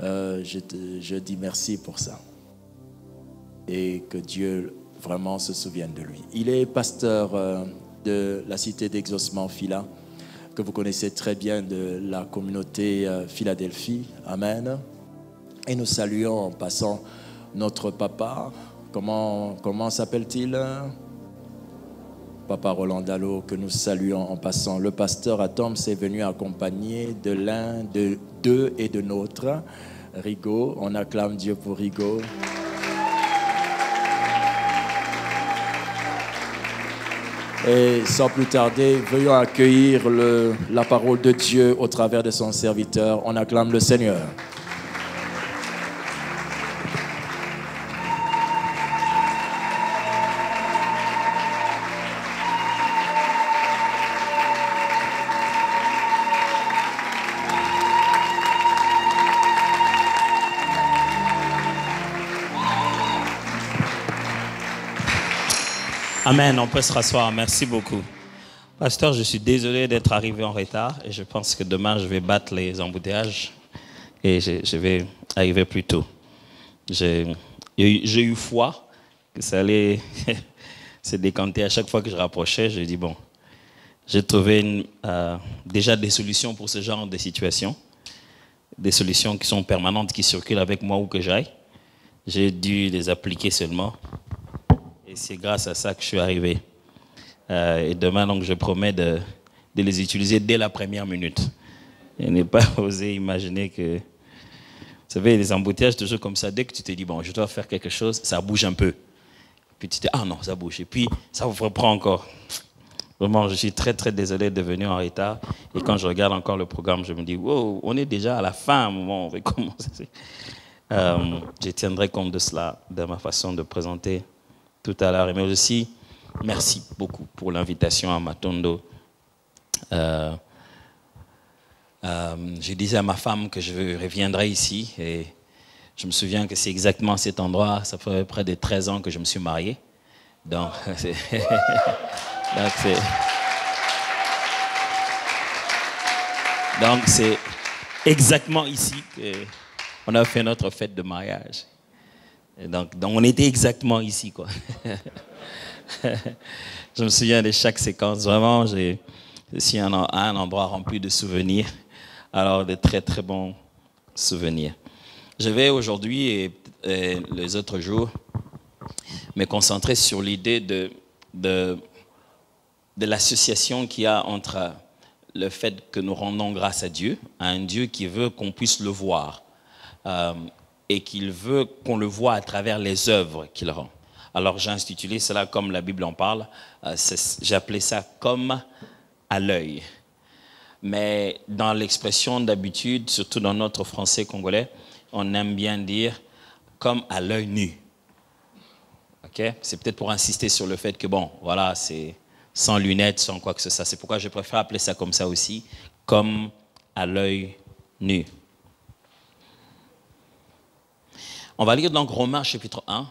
je dis merci pour ça. Et que Dieu vraiment se souvienne de lui. Il est pasteur de la cité d'exaucement Phila, que vous connaissez très bien, de la communauté Philadelphie. Amen. Et nous saluons en passant notre papa. Comment s'appelle-t-il? Papa Roland Dallot, que nous saluons en passant. Le pasteur Atom est venu accompagné de l'un d'eux et de nôtre, Rigaud. On acclame Dieu pour Rigaud. Et sans plus tarder, veuillons accueillir la parole de Dieu au travers de son serviteur. On acclame le Seigneur. Amen, on peut se rasseoir. Merci beaucoup. Pasteur, je suis désolé d'être arrivé en retard et je pense que demain, je vais battre les embouteillages et je vais arriver plus tôt. J'ai eu foi que ça allait se décanter. À chaque fois que je rapprochais, je dis bon, j'ai trouvé déjà des solutions pour ce genre de situation, des solutions qui sont permanentes, qui circulent avec moi où que j'aille. J'ai dû les appliquer seulement. Et c'est grâce à ça que je suis arrivé. Et demain, donc, je promets de les utiliser dès la première minute. Et ne pas oser imaginer que... Vous savez, les embouteillages, toujours comme ça, dès que tu te dis, bon, je dois faire quelque chose, ça bouge un peu. Puis tu te dis, ah non, ça bouge. Et puis, ça vous reprend encore. Vraiment, je suis très, très désolé de venir en retard. Et quand je regarde encore le programme, je me dis, wow, on est déjà à la fin, à un moment, on va commencer. Je tiendrai compte de cela, de ma façon de présenter tout à l'heure. Mais aussi, merci beaucoup pour l'invitation à Matondo. Je disais à ma femme que je reviendrai ici et je me souviens que c'est exactement à cet endroit, ça fait près de 13 ans que je me suis marié. Donc, c'est exactement ici qu'on a fait notre fête de mariage. Et donc on était exactement ici, quoi. Je me souviens de chaque séquence. Vraiment, j'ai un endroit rempli de souvenirs. Alors, de très, très bons souvenirs. Je vais aujourd'hui et les autres jours me concentrer sur l'idée de l'association qu'il y a entre le fait que nous rendons grâce à Dieu, à un Dieu qui veut qu'on puisse le voir. Et qu'il veut qu'on le voit à travers les œuvres qu'il rend. Alors j'ai intitulé cela comme la Bible en parle, j'ai appelé ça comme à l'œil. Mais dans l'expression d'habitude, surtout dans notre français congolais, on aime bien dire comme à l'œil nu. Okay? C'est peut-être pour insister sur le fait que bon, voilà, c'est sans lunettes, sans quoi que ce soit. C'est pourquoi je préfère appeler ça comme ça aussi, comme à l'œil nu. On va lire donc Romains chapitre 1,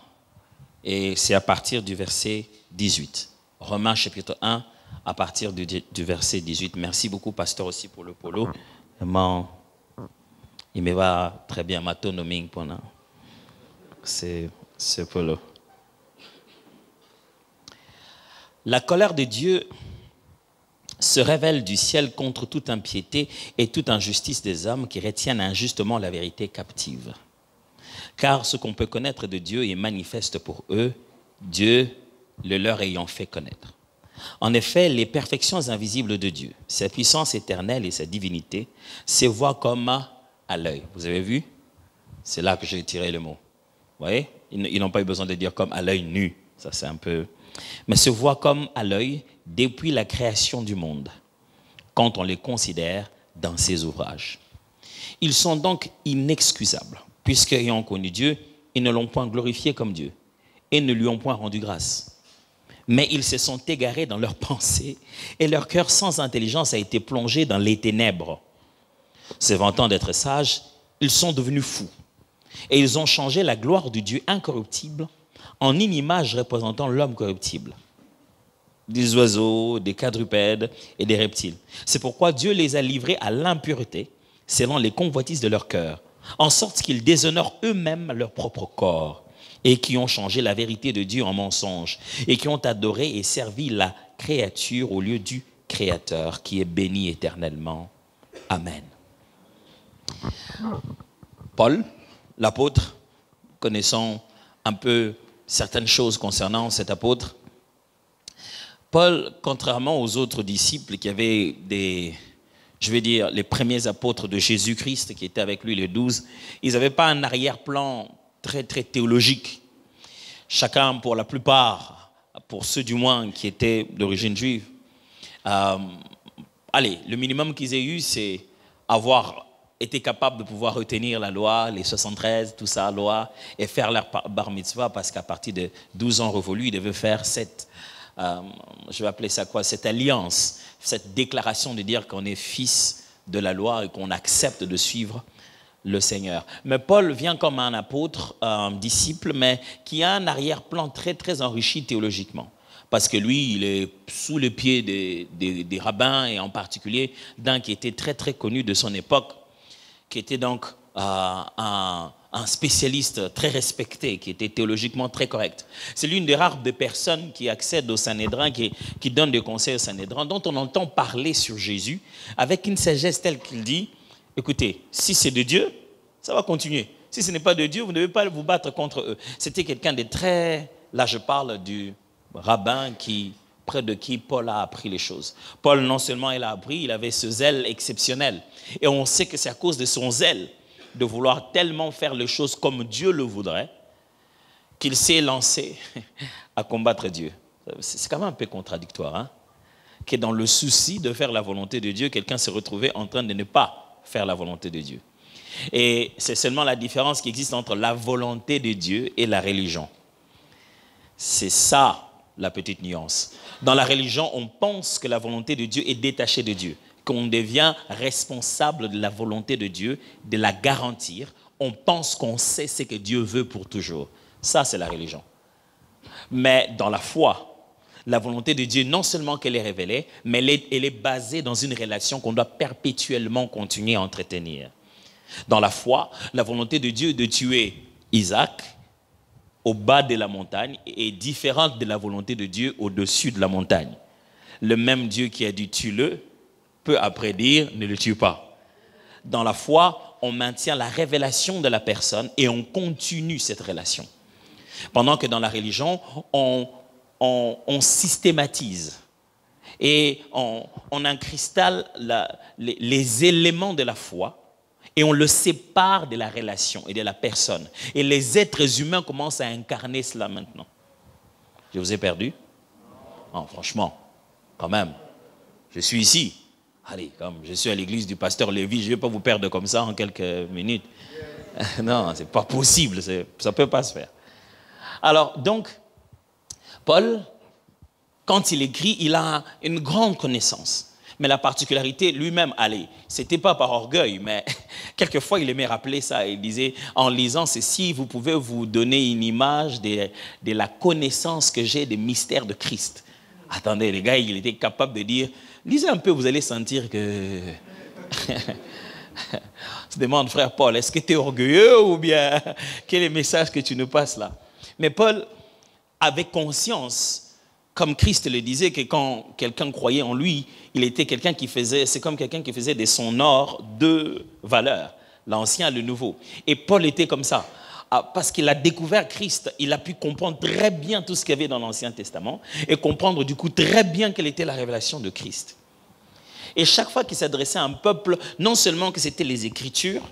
et c'est à partir du verset 18. Romains chapitre 1, à partir du verset 18. Merci beaucoup, pasteur, aussi pour le polo. Vraiment, il me va très bien, ma tonoming pendant ce polo. La colère de Dieu se révèle du ciel contre toute impiété et toute injustice des hommes qui retiennent injustement la vérité captive. Car ce qu'on peut connaître de Dieu est manifeste pour eux, Dieu le leur ayant fait connaître. En effet, les perfections invisibles de Dieu, sa puissance éternelle et sa divinité, se voient comme à l'œil. Vous avez vu? C'est là que j'ai tiré le mot. Vous voyez? Ils n'ont pas eu besoin de dire comme à l'œil nu. Ça, c'est un peu... Mais se voient comme à l'œil depuis la création du monde, quand on les considère dans ses ouvrages. Ils sont donc inexcusables. Puisqu'ayant connu Dieu, ils ne l'ont point glorifié comme Dieu et ne lui ont point rendu grâce. Mais ils se sont égarés dans leurs pensées et leur cœur sans intelligence a été plongé dans les ténèbres. Se vantant d'être sages, ils sont devenus fous et ils ont changé la gloire du Dieu incorruptible en une image représentant l'homme corruptible, des oiseaux, des quadrupèdes et des reptiles. C'est pourquoi Dieu les a livrés à l'impureté selon les convoitises de leur cœur, en sorte qu'ils déshonorent eux-mêmes leur propre corps et qui ont changé la vérité de Dieu en mensonge et qui ont adoré et servi la créature au lieu du Créateur qui est béni éternellement. Amen. Paul, l'apôtre, connaissant un peu certaines choses concernant cet apôtre, Paul, contrairement aux autres disciples qui avaient les premiers apôtres de Jésus-Christ qui étaient avec lui, les 12, ils n'avaient pas un arrière-plan très, très théologique. Chacun, pour la plupart, pour ceux du moins qui étaient d'origine juive, le minimum qu'ils aient eu, c'est avoir été capable de pouvoir retenir la loi, les 73, tout ça, loi, et faire leur bar mitzvah, parce qu'à partir de 12 ans révolus, ils devaient faire cette alliance, cette déclaration de dire qu'on est fils de la loi et qu'on accepte de suivre le Seigneur. Mais Paul vient comme un apôtre, un disciple, mais qui a un arrière-plan très, très enrichi théologiquement. Parce que lui, il est sous les pieds des rabbins, et en particulier d'un qui était très, très connu de son époque, qui était donc un spécialiste très respecté, qui était théologiquement très correct. C'est l'une des rares des personnes qui accèdent au Sanhédrin, qui donne des conseils au Sanhédrin, dont on entend parler sur Jésus, avec une sagesse telle qu'il dit, écoutez, si c'est de Dieu, ça va continuer. Si ce n'est pas de Dieu, vous ne devez pas vous battre contre eux. C'était quelqu'un de très... Là, je parle du rabbin près de qui Paul a appris les choses. Paul, non seulement il a appris, il avait ce zèle exceptionnel. Et on sait que c'est à cause de son zèle, de vouloir tellement faire les choses comme Dieu le voudrait, qu'il s'est lancé à combattre Dieu. C'est quand même un peu contradictoire, hein? Que dans le souci de faire la volonté de Dieu, quelqu'un s'est retrouvé en train de ne pas faire la volonté de Dieu. Et c'est seulement la différence qui existe entre la volonté de Dieu et la religion. C'est ça la petite nuance. Dans la religion, on pense que la volonté de Dieu est détachée de Dieu, qu'on devient responsable de la volonté de Dieu, de la garantir. On pense qu'on sait ce que Dieu veut pour toujours. Ça, c'est la religion. Mais dans la foi, la volonté de Dieu, non seulement qu'elle est révélée, mais elle est basée dans une relation qu'on doit perpétuellement continuer à entretenir. Dans la foi, la volonté de Dieu de tuer Isaac au bas de la montagne est différente de la volonté de Dieu au-dessus de la montagne. Le même Dieu qui a dit « tue-le » peut après dire « ne le tue pas ». Dans la foi, on maintient la révélation de la personne et on continue cette relation. Pendant que dans la religion, on systématise et on incrustalle les éléments de la foi et on le sépare de la relation et de la personne. Et les êtres humains commencent à incarner cela maintenant. Je vous ai perdu? Non, franchement, quand même. Je suis ici. Allez, comme je suis à l'église du pasteur Lévy, je ne vais pas vous perdre comme ça en quelques minutes. Non, ce n'est pas possible, ça ne peut pas se faire. Alors, donc, Paul, quand il écrit, il a une grande connaissance. Mais la particularité, lui-même, ce n'était pas par orgueil, mais quelquefois, il aimait rappeler ça. Il disait, en lisant ceci, vous pouvez vous donner une image de la connaissance que j'ai des mystères de Christ. Attendez, les gars, il était capable de dire, lisez un peu, vous allez sentir que... On se demande, frère Paul, est-ce que tu es orgueilleux ou bien quel est le message que tu nous passes là? Mais Paul avait conscience, comme Christ le disait, que quand quelqu'un croyait en lui, il était quelqu'un qui faisait, c'est comme quelqu'un qui faisait de son or deux valeurs, l'ancien et le nouveau. Et Paul était comme ça. Parce qu'il a découvert Christ, il a pu comprendre très bien tout ce qu'il y avait dans l'Ancien Testament et comprendre du coup très bien quelle était la révélation de Christ. Et chaque fois qu'il s'adressait à un peuple, non seulement que c'était les Écritures,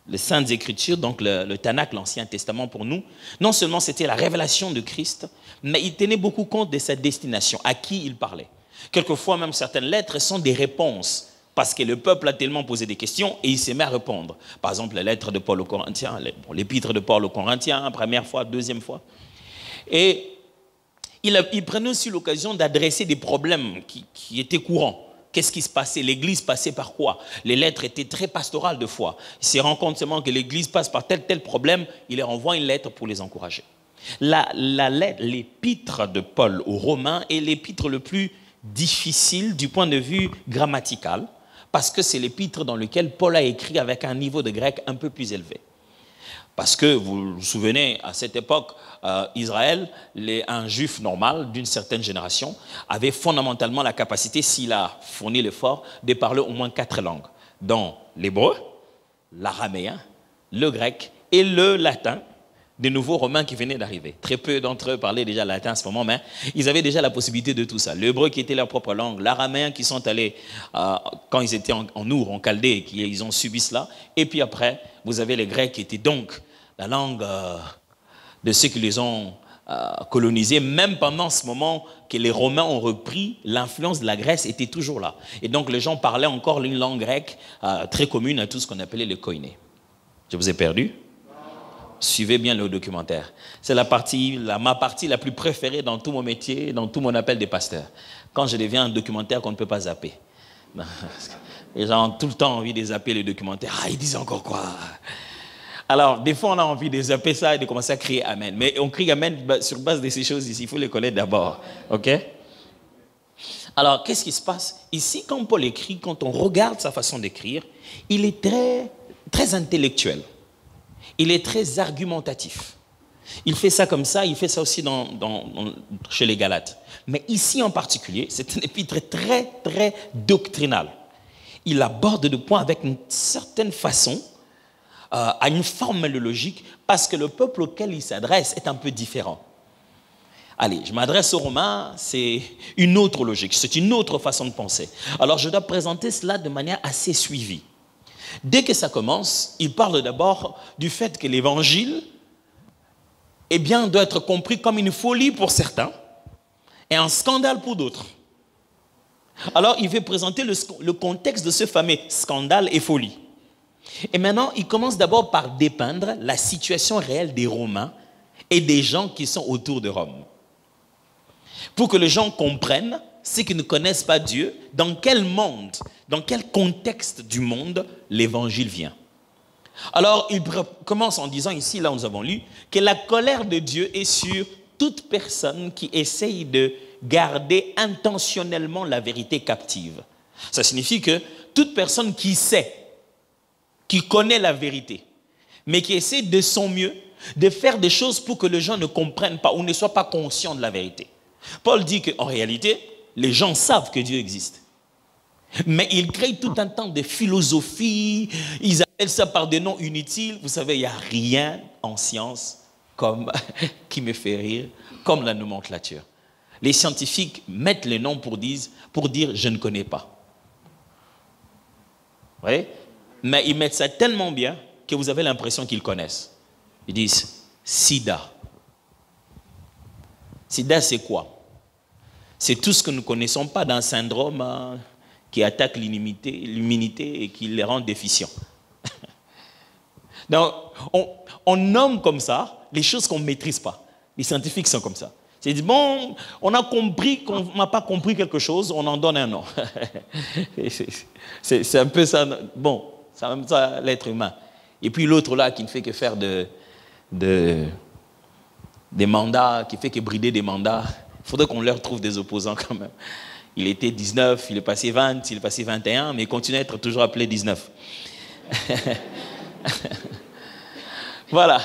les Saintes Écritures, donc le Tanakh, l'Ancien Testament pour nous, non seulement c'était la révélation de Christ, mais il tenait beaucoup compte de sa destination, à qui il parlait. Quelquefois même certaines lettres sont des réponses, parce que le peuple a tellement posé des questions et il s'est mis à répondre. Par exemple, la lettre de Paul aux Corinthiens, l'épître de Paul aux Corinthiens, première fois, deuxième fois. Et il prenait aussi l'occasion d'adresser des problèmes qui étaient courants. Qu'est-ce qui se passait? L'Église passait par quoi? Les lettres étaient très pastorales de fois. Il se rend compte seulement que l'Église passe par tel problème, il leur envoie une lettre pour les encourager. L'épître de Paul aux Romains est l'épître le plus difficile du point de vue grammatical, parce que c'est l'épître dans lequel Paul a écrit avec un niveau de grec un peu plus élevé. Parce que, vous vous souvenez, à cette époque, Israël, un juif normal d'une certaine génération, avait fondamentalement la capacité, s'il a fourni l'effort, de parler au moins 4 langues, dont l'hébreu, l'araméen, le grec et le latin, des nouveaux Romains qui venaient d'arriver. Très peu d'entre eux parlaient déjà latin à ce moment, mais ils avaient déjà la possibilité de tout ça. L'hébreu qui était leur propre langue, l'araméen qui sont allés, quand ils étaient en Our, en Chaldée, ils ont subi cela. Et puis après, vous avez les Grecs qui étaient donc la langue de ceux qui les ont colonisés. Même pendant ce moment que les Romains ont repris, l'influence de la Grèce était toujours là. Et donc les gens parlaient encore une langue grecque très commune à tout ce qu'on appelait le koiné. Je vous ai perdu? Suivez bien le documentaire. C'est ma partie la plus préférée dans tout mon métier, dans tout mon appel des pasteurs. Quand je deviens un documentaire qu'on ne peut pas zapper. Les gens ont tout le temps envie de zapper le documentaire. Ah, ils disent encore quoi? Alors, des fois, on a envie de zapper ça et de commencer à crier Amen. Mais on crie Amen sur base de ces choses ici. Il faut les connaître d'abord. OK? Alors, qu'est-ce qui se passe? Ici, quand Paul écrit, quand on regarde sa façon d'écrire, il est très, très intellectuel. Il est très argumentatif. Il fait ça comme ça, il fait ça aussi chez les Galates. Mais ici en particulier, c'est un épître très, très doctrinal. Il aborde le point avec une certaine façon, à une formule logique, parce que le peuple auquel il s'adresse est un peu différent. Allez, je m'adresse aux Romains, c'est une autre logique, c'est une autre façon de penser. Alors je dois présenter cela de manière assez suivie. Dès que ça commence, il parle d'abord du fait que l'évangile doit être compris comme une folie pour certains et un scandale pour d'autres. Alors, il veut présenter le contexte de ce fameux scandale et folie. Et maintenant, il commence d'abord par dépeindre la situation réelle des Romains et des gens qui sont autour de Rome. Pour que les gens comprennent, ceux qui ne connaissent pas Dieu, dans quel monde, dans quel contexte du monde l'évangile vient. Alors, il commence en disant ici, là où nous avons lu, que la colère de Dieu est sur toute personne qui essaye de garder intentionnellement la vérité captive. Ça signifie que toute personne qui sait, qui connaît la vérité, mais qui essaie de son mieux de faire des choses pour que les gens ne comprennent pas ou ne soient pas conscients de la vérité. Paul dit qu'en réalité, les gens savent que Dieu existe. Mais ils créent tout un temps de philosophie, ils appellent ça par des noms inutiles. Vous savez, il n'y a rien en science qui me fait rire, comme la nomenclature. Les scientifiques mettent les noms pour dire je ne connais pas. Vous voyez? Mais ils mettent ça tellement bien que vous avez l'impression qu'ils connaissent. Ils disent sida. Sida, c'est quoi? C'est tout ce que nous ne connaissons pas d'un syndrome qui attaque l'immunité et qui les rend déficients. Donc, on nomme comme ça les choses qu'on ne maîtrise pas. Les scientifiques sont comme ça. C'est dit, bon, on a compris qu'on n'a pas compris quelque chose, on en donne un nom. C'est un peu ça. Bon, c'est même ça l'être humain. Et puis l'autre là qui ne fait que faire des mandats, qui fait que brider des mandats. Il faudrait qu'on leur trouve des opposants quand même. Il était 19, il est passé 20, il est passé 21, mais il continue à être toujours appelé 19. Voilà.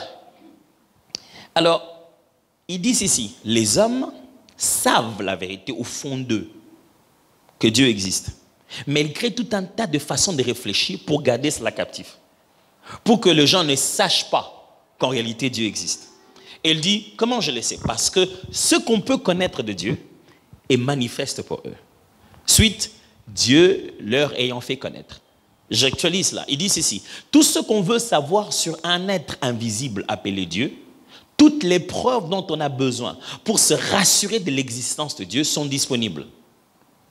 Alors, ils disent ici, les hommes savent la vérité au fond d'eux, que Dieu existe. Mais ils créent tout un tas de façons de réfléchir pour garder cela captif. Pour que les gens ne sachent pas qu'en réalité Dieu existe. Et il dit, comment je le sais? Parce que ce qu'on peut connaître de Dieu est manifeste pour eux. Suite, Dieu leur ayant fait connaître. J'actualise là. Il dit ceci, tout ce qu'on veut savoir sur un être invisible appelé Dieu, toutes les preuves dont on a besoin pour se rassurer de l'existence de Dieu sont disponibles.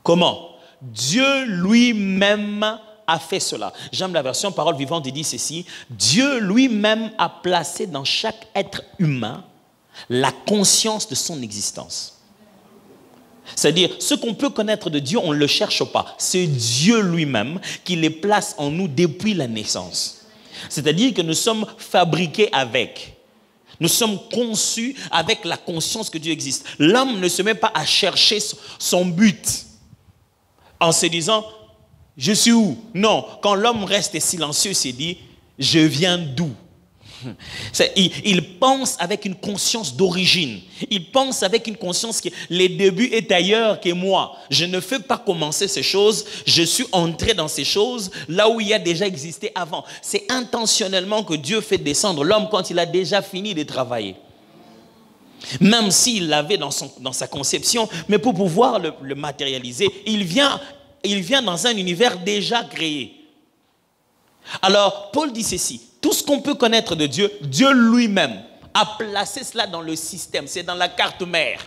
Comment? Dieu lui-même a fait cela. J'aime la version Parole vivante, il dit ceci, Dieu lui-même a placé dans chaque être humain la conscience de son existence. C'est-à-dire, ce qu'on peut connaître de Dieu, on ne le cherche pas. C'est Dieu lui-même qui les place en nous depuis la naissance. C'est-à-dire que nous sommes fabriqués avec. Nous sommes conçus avec la conscience que Dieu existe. L'homme ne se met pas à chercher son but en se disant, Je suis où? Non, quand l'homme reste silencieux, il dit, je viens d'où? Il pense avec une conscience d'origine. Il pense avec une conscience que le début est ailleurs que moi. Je ne fais pas commencer ces choses. Je suis entré dans ces choses là où il y a déjà existé avant. C'est intentionnellement que Dieu fait descendre l'homme quand il a déjà fini de travailler. Même s'il l'avait dans sa conception, mais pour pouvoir le matérialiser, il vient dans un univers déjà créé. Alors, Paul dit ceci. Tout ce qu'on peut connaître de Dieu, Dieu lui-même a placé cela dans le système. C'est dans la carte mère.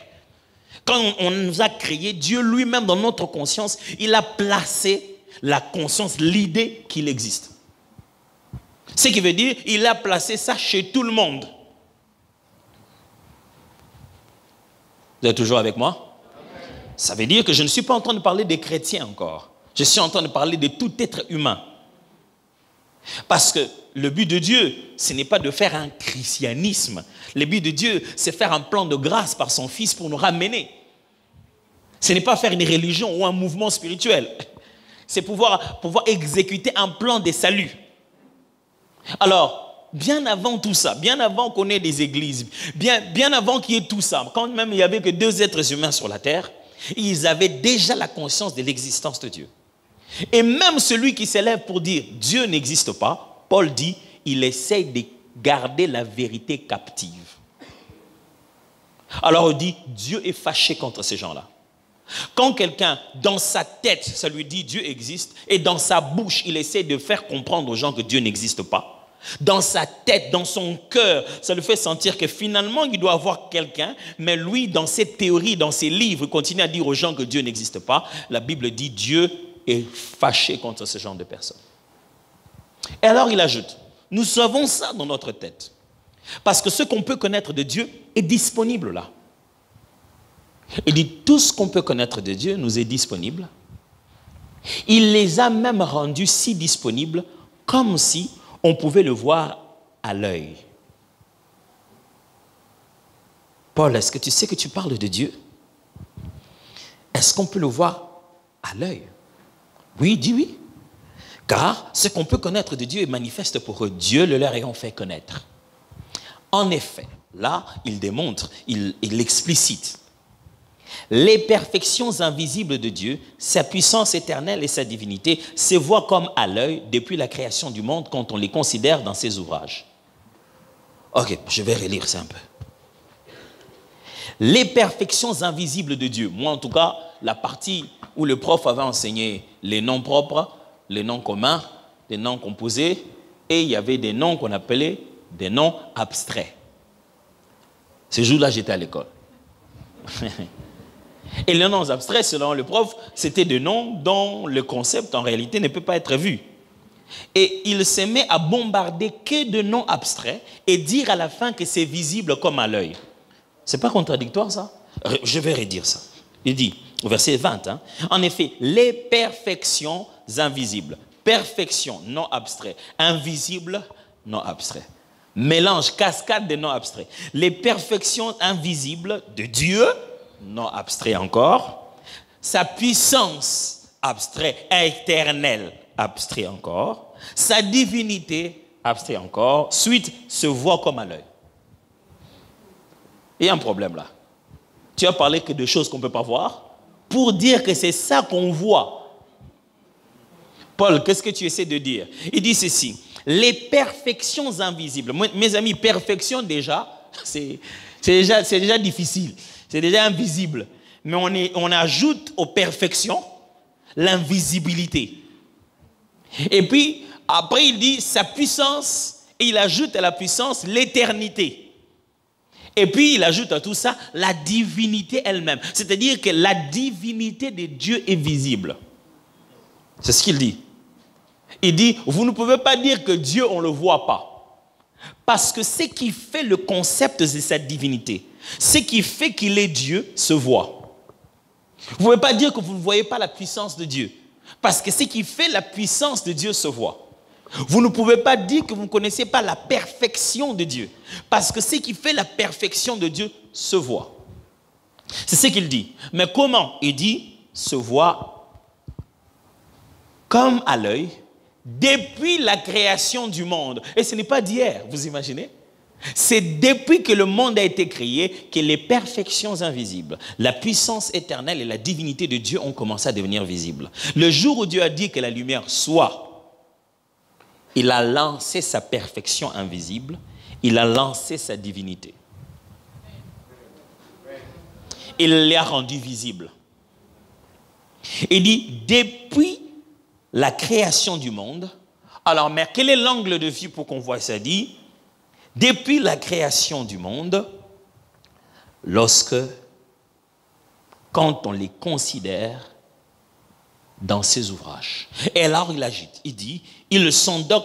Quand on nous a créé, Dieu lui-même dans notre conscience, il a placé la conscience, l'idée qu'il existe. Ce qui veut dire, il a placé ça chez tout le monde. Vous êtes toujours avec moi? Ça veut dire que je ne suis pas en train de parler des chrétiens encore. Je suis en train de parler de tout être humain. Parce que le but de Dieu, ce n'est pas de faire un christianisme. Le but de Dieu, c'est faire un plan de grâce par son Fils pour nous ramener. Ce n'est pas faire une religion ou un mouvement spirituel. C'est pouvoir exécuter un plan de salut. Alors, bien avant tout ça, bien avant qu'on ait des églises, bien avant qu'il y ait tout ça, quand même il n'y avait que 2 êtres humains sur la terre, ils avaient déjà la conscience de l'existence de Dieu. Et même celui qui s'élève pour dire Dieu n'existe pas, Paul dit, il essaye de garder la vérité captive. Alors il dit, Dieu est fâché contre ces gens-là. Quand quelqu'un, dans sa tête, ça lui dit Dieu existe, et dans sa bouche, il essaie de faire comprendre aux gens que Dieu n'existe pas, dans sa tête, dans son cœur, ça lui fait sentir que finalement, il doit avoir quelqu'un, mais lui, dans ses théories, dans ses livres, il continue à dire aux gens que Dieu n'existe pas. La Bible dit Dieu est fâché contre ce genre de personnes. Et alors il ajoute, nous savons ça dans notre tête, parce que ce qu'on peut connaître de Dieu est disponible là. Il dit, tout ce qu'on peut connaître de Dieu nous est disponible. Il les a même rendus si disponibles comme si on pouvait le voir à l'œil. Paul, est-ce que tu sais que tu parles de Dieu? Est-ce qu'on peut le voir à l'œil? Oui, il dit oui. Car ce qu'on peut connaître de Dieu est manifeste pour eux, Dieu le leur ayant fait connaître. En effet, là, il démontre, il explicite. Les perfections invisibles de Dieu, sa puissance éternelle et sa divinité se voient comme à l'œil depuis la création du monde quand on les considère dans ses ouvrages. Ok, je vais relire ça un peu. Les perfections invisibles de Dieu, moi en tout cas, la partie où le prof avait enseigné les noms propres, les noms communs, les noms composés, et il y avait des noms qu'on appelait des noms abstraits. Ce jour-là, j'étais à l'école. Et les noms abstraits, selon le prof, c'était des noms dont le concept, en réalité, ne peut pas être vu. Et il se met à bombarder que de noms abstraits et dire à la fin que c'est visible comme à l'œil. C'est pas contradictoire, ça? Je vais redire ça. Il dit, au verset 20, hein, en effet, les perfections invisibles. Perfection, non abstrait. Invisible, non abstrait. Mélange, cascade de noms abstraits. Les perfections invisibles de Dieu, non abstrait encore. Sa puissance, abstrait, éternelle, abstrait encore. Sa divinité, abstrait encore. Suite, se voit comme à l'œil. Il y a un problème là. Tu as parlé que de choses qu'on ne peut pas voir pour dire que c'est ça qu'on voit. Paul, qu'est-ce que tu essaies de dire? Il dit ceci. Les perfections invisibles. Mes amis, perfection déjà, c'est déjà difficile. C'est déjà invisible. Mais on ajoute aux perfections l'invisibilité. Et puis, après, il dit sa puissance, et il ajoute à la puissance l'éternité. Et puis, il ajoute à tout ça la divinité elle-même. C'est-à-dire que la divinité de Dieu est visible. C'est ce qu'il dit. Il dit, vous ne pouvez pas dire que Dieu, on ne le voit pas. Parce que ce qui fait le concept de cette divinité, ce qui fait qu'il est Dieu, se voit. Vous ne pouvez pas dire que vous ne voyez pas la puissance de Dieu. Parce que ce qui fait la puissance de Dieu se voit. Vous ne pouvez pas dire que vous ne connaissez pas la perfection de Dieu. Parce que ce qui fait la perfection de Dieu se voit. C'est ce qu'il dit. Mais comment? Il dit, se voit comme à l'œil, depuis la création du monde. Et ce n'est pas d'hier, vous imaginez? C'est depuis que le monde a été créé que les perfections invisibles, la puissance éternelle et la divinité de Dieu ont commencé à devenir visibles. Le jour où Dieu a dit que la lumière soit, il a lancé sa perfection invisible, il a lancé sa divinité. Il l'a rendu visible. Il dit, depuis la création du monde, alors mais quel est l'angle de vue pour qu'on voit ça? Dit, depuis la création du monde, quand on les considère dans ses ouvrages. Et alors il agite, il dit, ils sont donc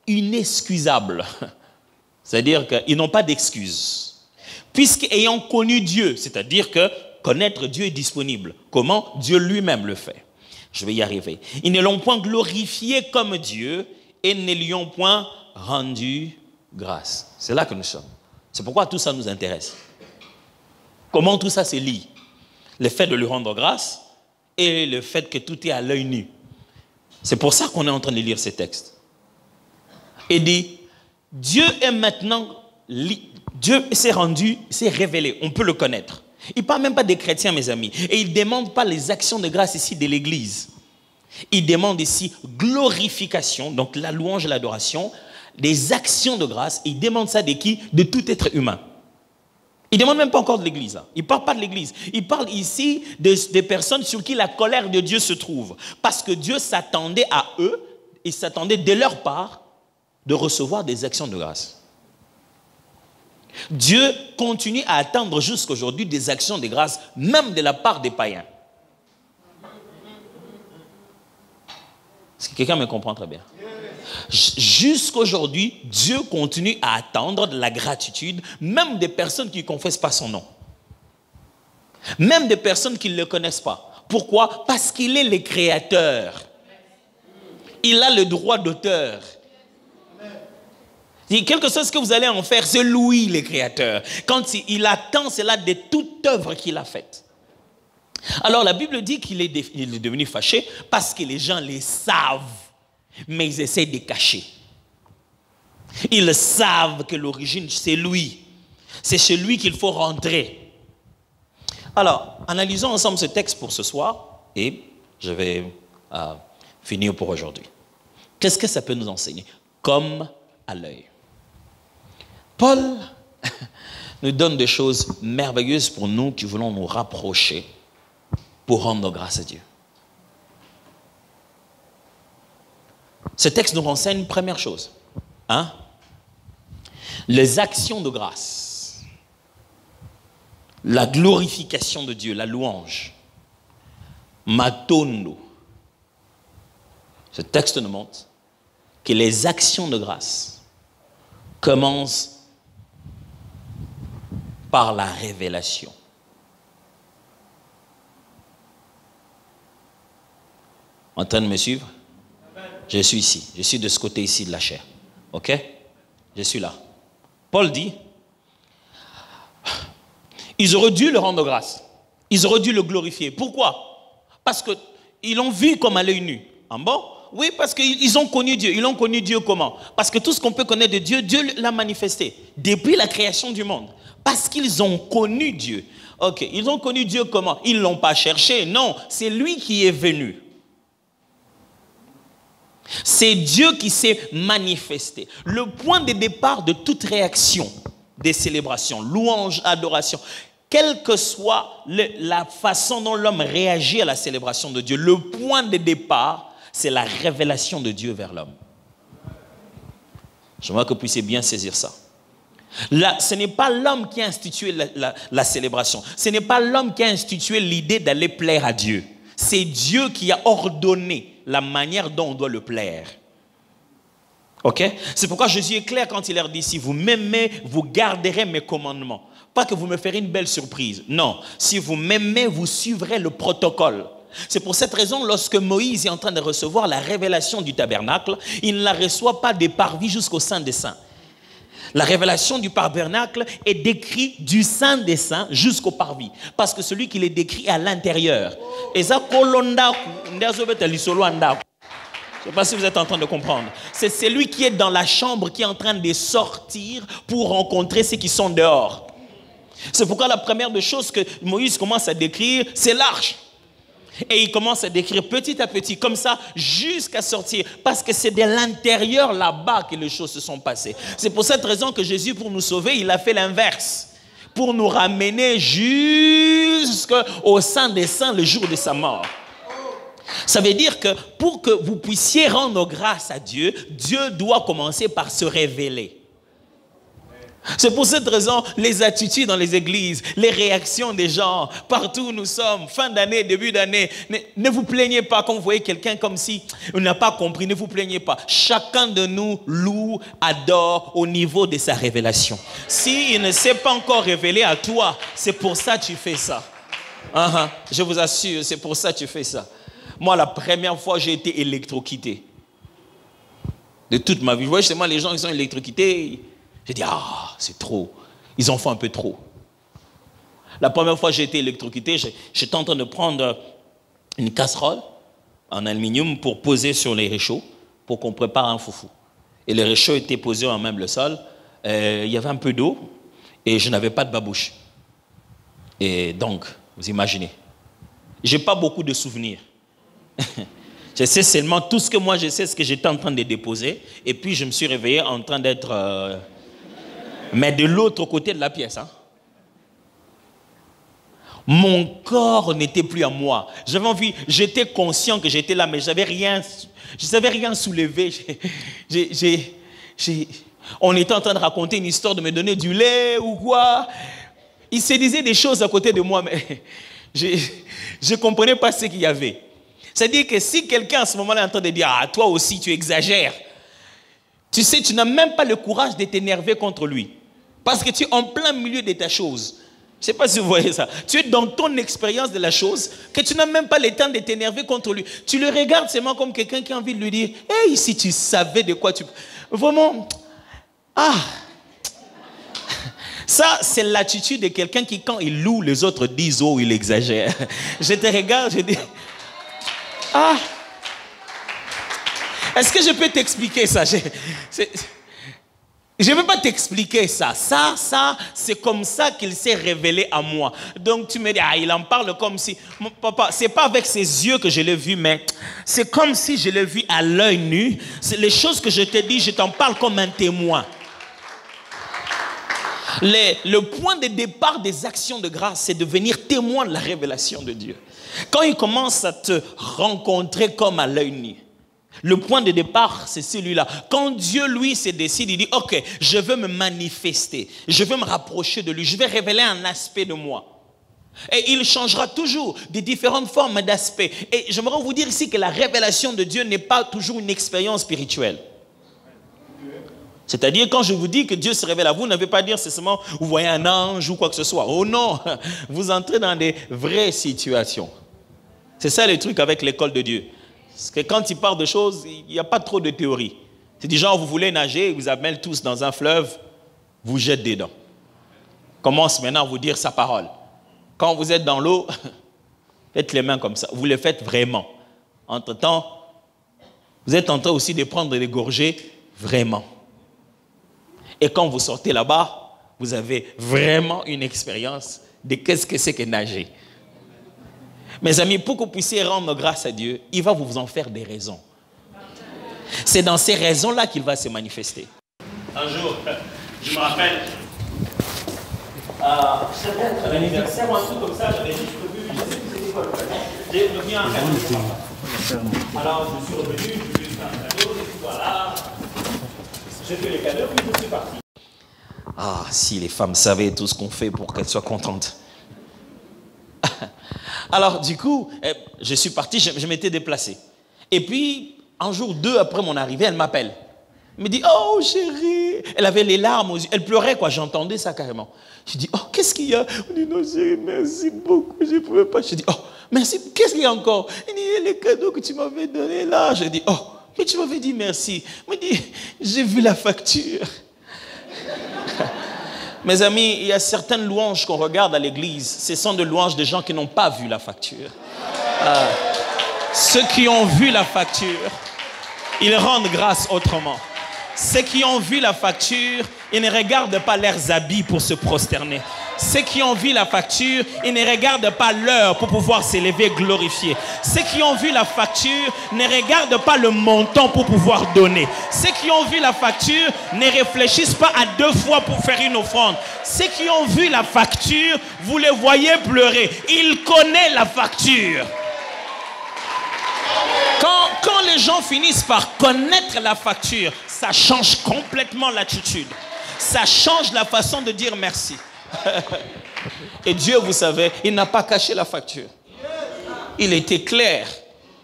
inexcusables. C'est-à-dire qu'ils n'ont pas d'excuses. Puisqu'ayant connu Dieu, c'est-à-dire que connaître Dieu est disponible. Comment? Dieu lui-même le fait. Je vais y arriver. Ils ne l'ont point glorifié comme Dieu et ne lui ont point rendu grâce. C'est là que nous sommes. C'est pourquoi tout ça nous intéresse. Comment tout ça se lie? Le fait de lui rendre grâce et le fait que tout est à l'œil nu. C'est pour ça qu'on est en train de lire ces textes. Et dit, Dieu est maintenant, Dieu s'est rendu, s'est révélé, on peut le connaître. Il ne parle même pas des chrétiens, mes amis. Et il ne demande pas les actions de grâce ici de l'Église. Il demande ici glorification, donc la louange et l'adoration, des actions de grâce. Il demande ça de qui? De tout être humain. Il ne demande même pas encore de l'Église. Hein. Il ne parle pas de l'Église. Il parle ici des personnes sur qui la colère de Dieu se trouve. Parce que Dieu s'attendait à eux, il s'attendait de leur part de recevoir des actions de grâce. Dieu continue à attendre jusqu'aujourd'hui des actions de grâce, même de la part des païens. Est-ce que quelqu'un me comprend très bien? Jusqu'aujourd'hui, Dieu continue à attendre de la gratitude, même des personnes qui ne confessent pas son nom. Même des personnes qui ne le connaissent pas. Pourquoi? Parce qu'il est le créateur. Il a le droit d'auteur. Quelque chose que vous allez en faire, c'est lui le créateur. Quand il attend cela de toute œuvre qu'il a faite. Alors la Bible dit qu'il est devenu fâché parce que les gens les savent, mais ils essaient de cacher. Ils savent que l'origine, c'est lui. C'est chez lui qu'il faut rentrer. Alors, analysons ensemble ce texte pour ce soir et je vais finir pour aujourd'hui. Qu'est-ce que ça peut nous enseigner? Comme à l'œil. Paul nous donne des choses merveilleuses pour nous qui voulons nous rapprocher pour rendre grâce à Dieu. Ce texte nous renseigne une première chose. Hein? Les actions de grâce, la glorification de Dieu, la louange, matondo. Ce texte nous montre que les actions de grâce commencent par la révélation. En train de me suivre? Je suis ici. Je suis de ce côté ici de la chair. Ok? Je suis là. Paul dit, ils auraient dû le rendre grâce. Ils auraient dû le glorifier. Pourquoi? Parce qu'ils l'ont vu comme à l'œil nu. En bon? Oui, parce qu'ils ont connu Dieu. Ils ont connu Dieu comment? Parce que tout ce qu'on peut connaître de Dieu, Dieu l'a manifesté. Depuis la création du monde. Parce qu'ils ont connu Dieu. Ok, ils ont connu Dieu comment? Ils ne l'ont pas cherché. Non, c'est lui qui est venu. C'est Dieu qui s'est manifesté. Le point de départ de toute réaction des célébrations, louange, adoration, quelle que soit la façon dont l'homme réagit à la célébration de Dieu, le point de départ, c'est la révélation de Dieu vers l'homme. J'aimerais que vous puissiez bien saisir ça. Là, ce n'est pas l'homme qui a institué la célébration. Ce n'est pas l'homme qui a institué l'idée d'aller plaire à Dieu. C'est Dieu qui a ordonné la manière dont on doit le plaire. Ok? C'est pourquoi Jésus est clair quand il leur dit, si vous m'aimez, vous garderez mes commandements. Pas que vous me ferez une belle surprise. Non. Si vous m'aimez, vous suivrez le protocole. C'est pour cette raison, lorsque Moïse est en train de recevoir la révélation du tabernacle, il ne la reçoit pas des parvis jusqu'au Saint des Saints. La révélation du tabernacle est décrite du Saint des Saints jusqu'au parvis. Parce que celui qui les décrit est à l'intérieur. Et ça, Je ne sais pas si vous êtes en train de comprendre. C'est celui qui est dans la chambre, qui est en train de sortir pour rencontrer ceux qui sont dehors. C'est pourquoi la première des choses que Moïse commence à décrire, c'est l'arche. Et il commence à décrire petit à petit, comme ça, jusqu'à sortir. Parce que c'est de l'intérieur là-bas que les choses se sont passées. C'est pour cette raison que Jésus, pour nous sauver, il a fait l'inverse. Pour nous ramener jusqu'au sein des saints le jour de sa mort. Ça veut dire que pour que vous puissiez rendre grâce à Dieu, Dieu doit commencer par se révéler. C'est pour cette raison, les attitudes dans les églises, les réactions des gens, partout où nous sommes, fin d'année, début d'année, ne vous plaignez pas quand vous voyez quelqu'un comme si on n'a pas compris, ne vous plaignez pas. Chacun de nous loue, adore au niveau de sa révélation. S'il ne s'est pas encore révélé à toi, c'est pour ça que tu fais ça. Je vous assure, c'est pour ça que tu fais ça. Moi, la première fois, j'ai été électrocuté. De toute ma vie. Je vois justement les gens qui sont électrocutés. J'ai dit, c'est trop. Ils en font un peu trop. La première fois que j'ai été électrocuté, j'étais en train de prendre une casserole en aluminium pour poser sur les réchauds, pour qu'on prépare un foufou. Et les réchauds étaient posés en même le sol. Il y avait un peu d'eau et je n'avais pas de babouche. Et donc, vous imaginez. Je n'ai pas beaucoup de souvenirs. Je sais seulement tout ce que moi je sais, ce que j'étais en train de déposer. Et puis je me suis réveillé en train d'être... mais de l'autre côté de la pièce. Mon corps n'était plus à moi. J'avais envie, j'étais conscient que j'étais là, mais je ne savais rien soulever. On était en train de raconter une histoire, de me donner du lait ou quoi. Il se disait des choses à côté de moi, mais je ne comprenais pas ce qu'il y avait. C'est-à-dire que si quelqu'un à ce moment-là est en train de dire « toi aussi tu exagères », tu sais, tu n'as même pas le courage de t'énerver contre lui. Parce que tu es en plein milieu de ta chose. Je ne sais pas si vous voyez ça. Tu es dans ton expérience de la chose, que tu n'as même pas le temps de t'énerver contre lui. Tu le regardes seulement comme quelqu'un qui a envie de lui dire « hey, si tu savais de quoi tu... » Vraiment, ça, c'est l'attitude de quelqu'un qui, quand il loue, les autres disent « oh, il exagère ». Je te regarde, je dis... Est-ce que je peux t'expliquer ça? Je ne peux pas t'expliquer ça. Ça, c'est comme ça qu'il s'est révélé à moi. Donc tu me dis, il en parle comme si... Papa, ce n'est pas avec ses yeux que je l'ai vu, mais c'est comme si je l'ai vu à l'œil nu. C'est les choses que je te dis, je t'en parle comme un témoin. Le point de départ des actions de grâce, c'est de devenir témoin de la révélation de Dieu. Quand il commence à te rencontrer comme à l'œil nu, le point de départ, c'est celui-là. Quand Dieu, lui, se décide, il dit, ok, je veux me manifester, je veux me rapprocher de lui, je vais révéler un aspect de moi. Et il changera toujours de différentes formes d'aspects. Et j'aimerais vous dire ici que la révélation de Dieu n'est pas toujours une expérience spirituelle. C'est-à-dire, quand je vous dis que Dieu se révèle à vous, ne veut pas dire c'est seulement vous voyez un ange ou quoi que ce soit. Oh non, vous entrez dans des vraies situations. C'est ça le truc avec l'école de Dieu. Parce que quand il parle de choses, il n'y a pas trop de théorie. C'est du genre, vous voulez nager, vous amènez tous dans un fleuve, vous jetez dedans. Commence maintenant à vous dire sa parole. Quand vous êtes dans l'eau, faites les mains comme ça. Vous le faites vraiment. Entre-temps, vous êtes en train aussi de prendre des gorgées vraiment. Et quand vous sortez là-bas, vous avez vraiment une expérience de qu'est-ce que c'est que nager. Mes amis, pour que vous puissiez rendre grâce à Dieu, il va vous en faire des raisons. C'est dans ces raisons-là qu'il va se manifester. Un jour, je me rappelle, c'était à l'anniversaire ou un truc comme ça, j'avais juste prévu, je sais plus c'était quoi le cadeau. J'ai revenu un cadeau. Alors je suis revenu, je lui ai fait un cadeau, et puis voilà. J'ai fait les cadeaux, puis je suis parti. Si les femmes savaient tout ce qu'on fait pour qu'elles soient contentes. Alors, du coup, je suis parti, je m'étais déplacé. Et puis, un jour, 2 après mon arrivée, elle m'appelle. Elle me dit, oh chérie. Elle avait les larmes aux yeux. Elle pleurait, quoi. J'entendais ça carrément. Je dis, oh, qu'est-ce qu'il y a? Elle dit, non chérie, merci beaucoup. Je ne pouvais pas. Je dis, oh, merci. Qu'est-ce qu'il y a encore? Elle dit, les cadeaux que tu m'avais donnés là. Je dis, oh, mais tu m'avais dit merci. Elle me dit, j'ai vu la facture. Mes amis, il y a certaines louanges qu'on regarde à l'église. Ce sont des louanges de gens qui n'ont pas vu la facture. Ceux qui ont vu la facture, Ils rendent grâce autrement. Ceux qui ont vu la facture, ils ne regardent pas leurs habits pour se prosterner. Ceux qui ont vu la facture, ils ne regardent pas l'heure pour pouvoir s'élever, glorifier. Ceux qui ont vu la facture ne regardent pas le montant pour pouvoir donner. Ceux qui ont vu la facture ne réfléchissent pas à 2 fois pour faire une offrande. Ceux qui ont vu la facture, vous les voyez pleurer. Ils connaissent la facture. Quand les gens finissent par connaître la facture, ça change complètement l'attitude. Ça change la façon de dire merci. Et Dieu, vous savez, il n'a pas caché la facture. Il était clair.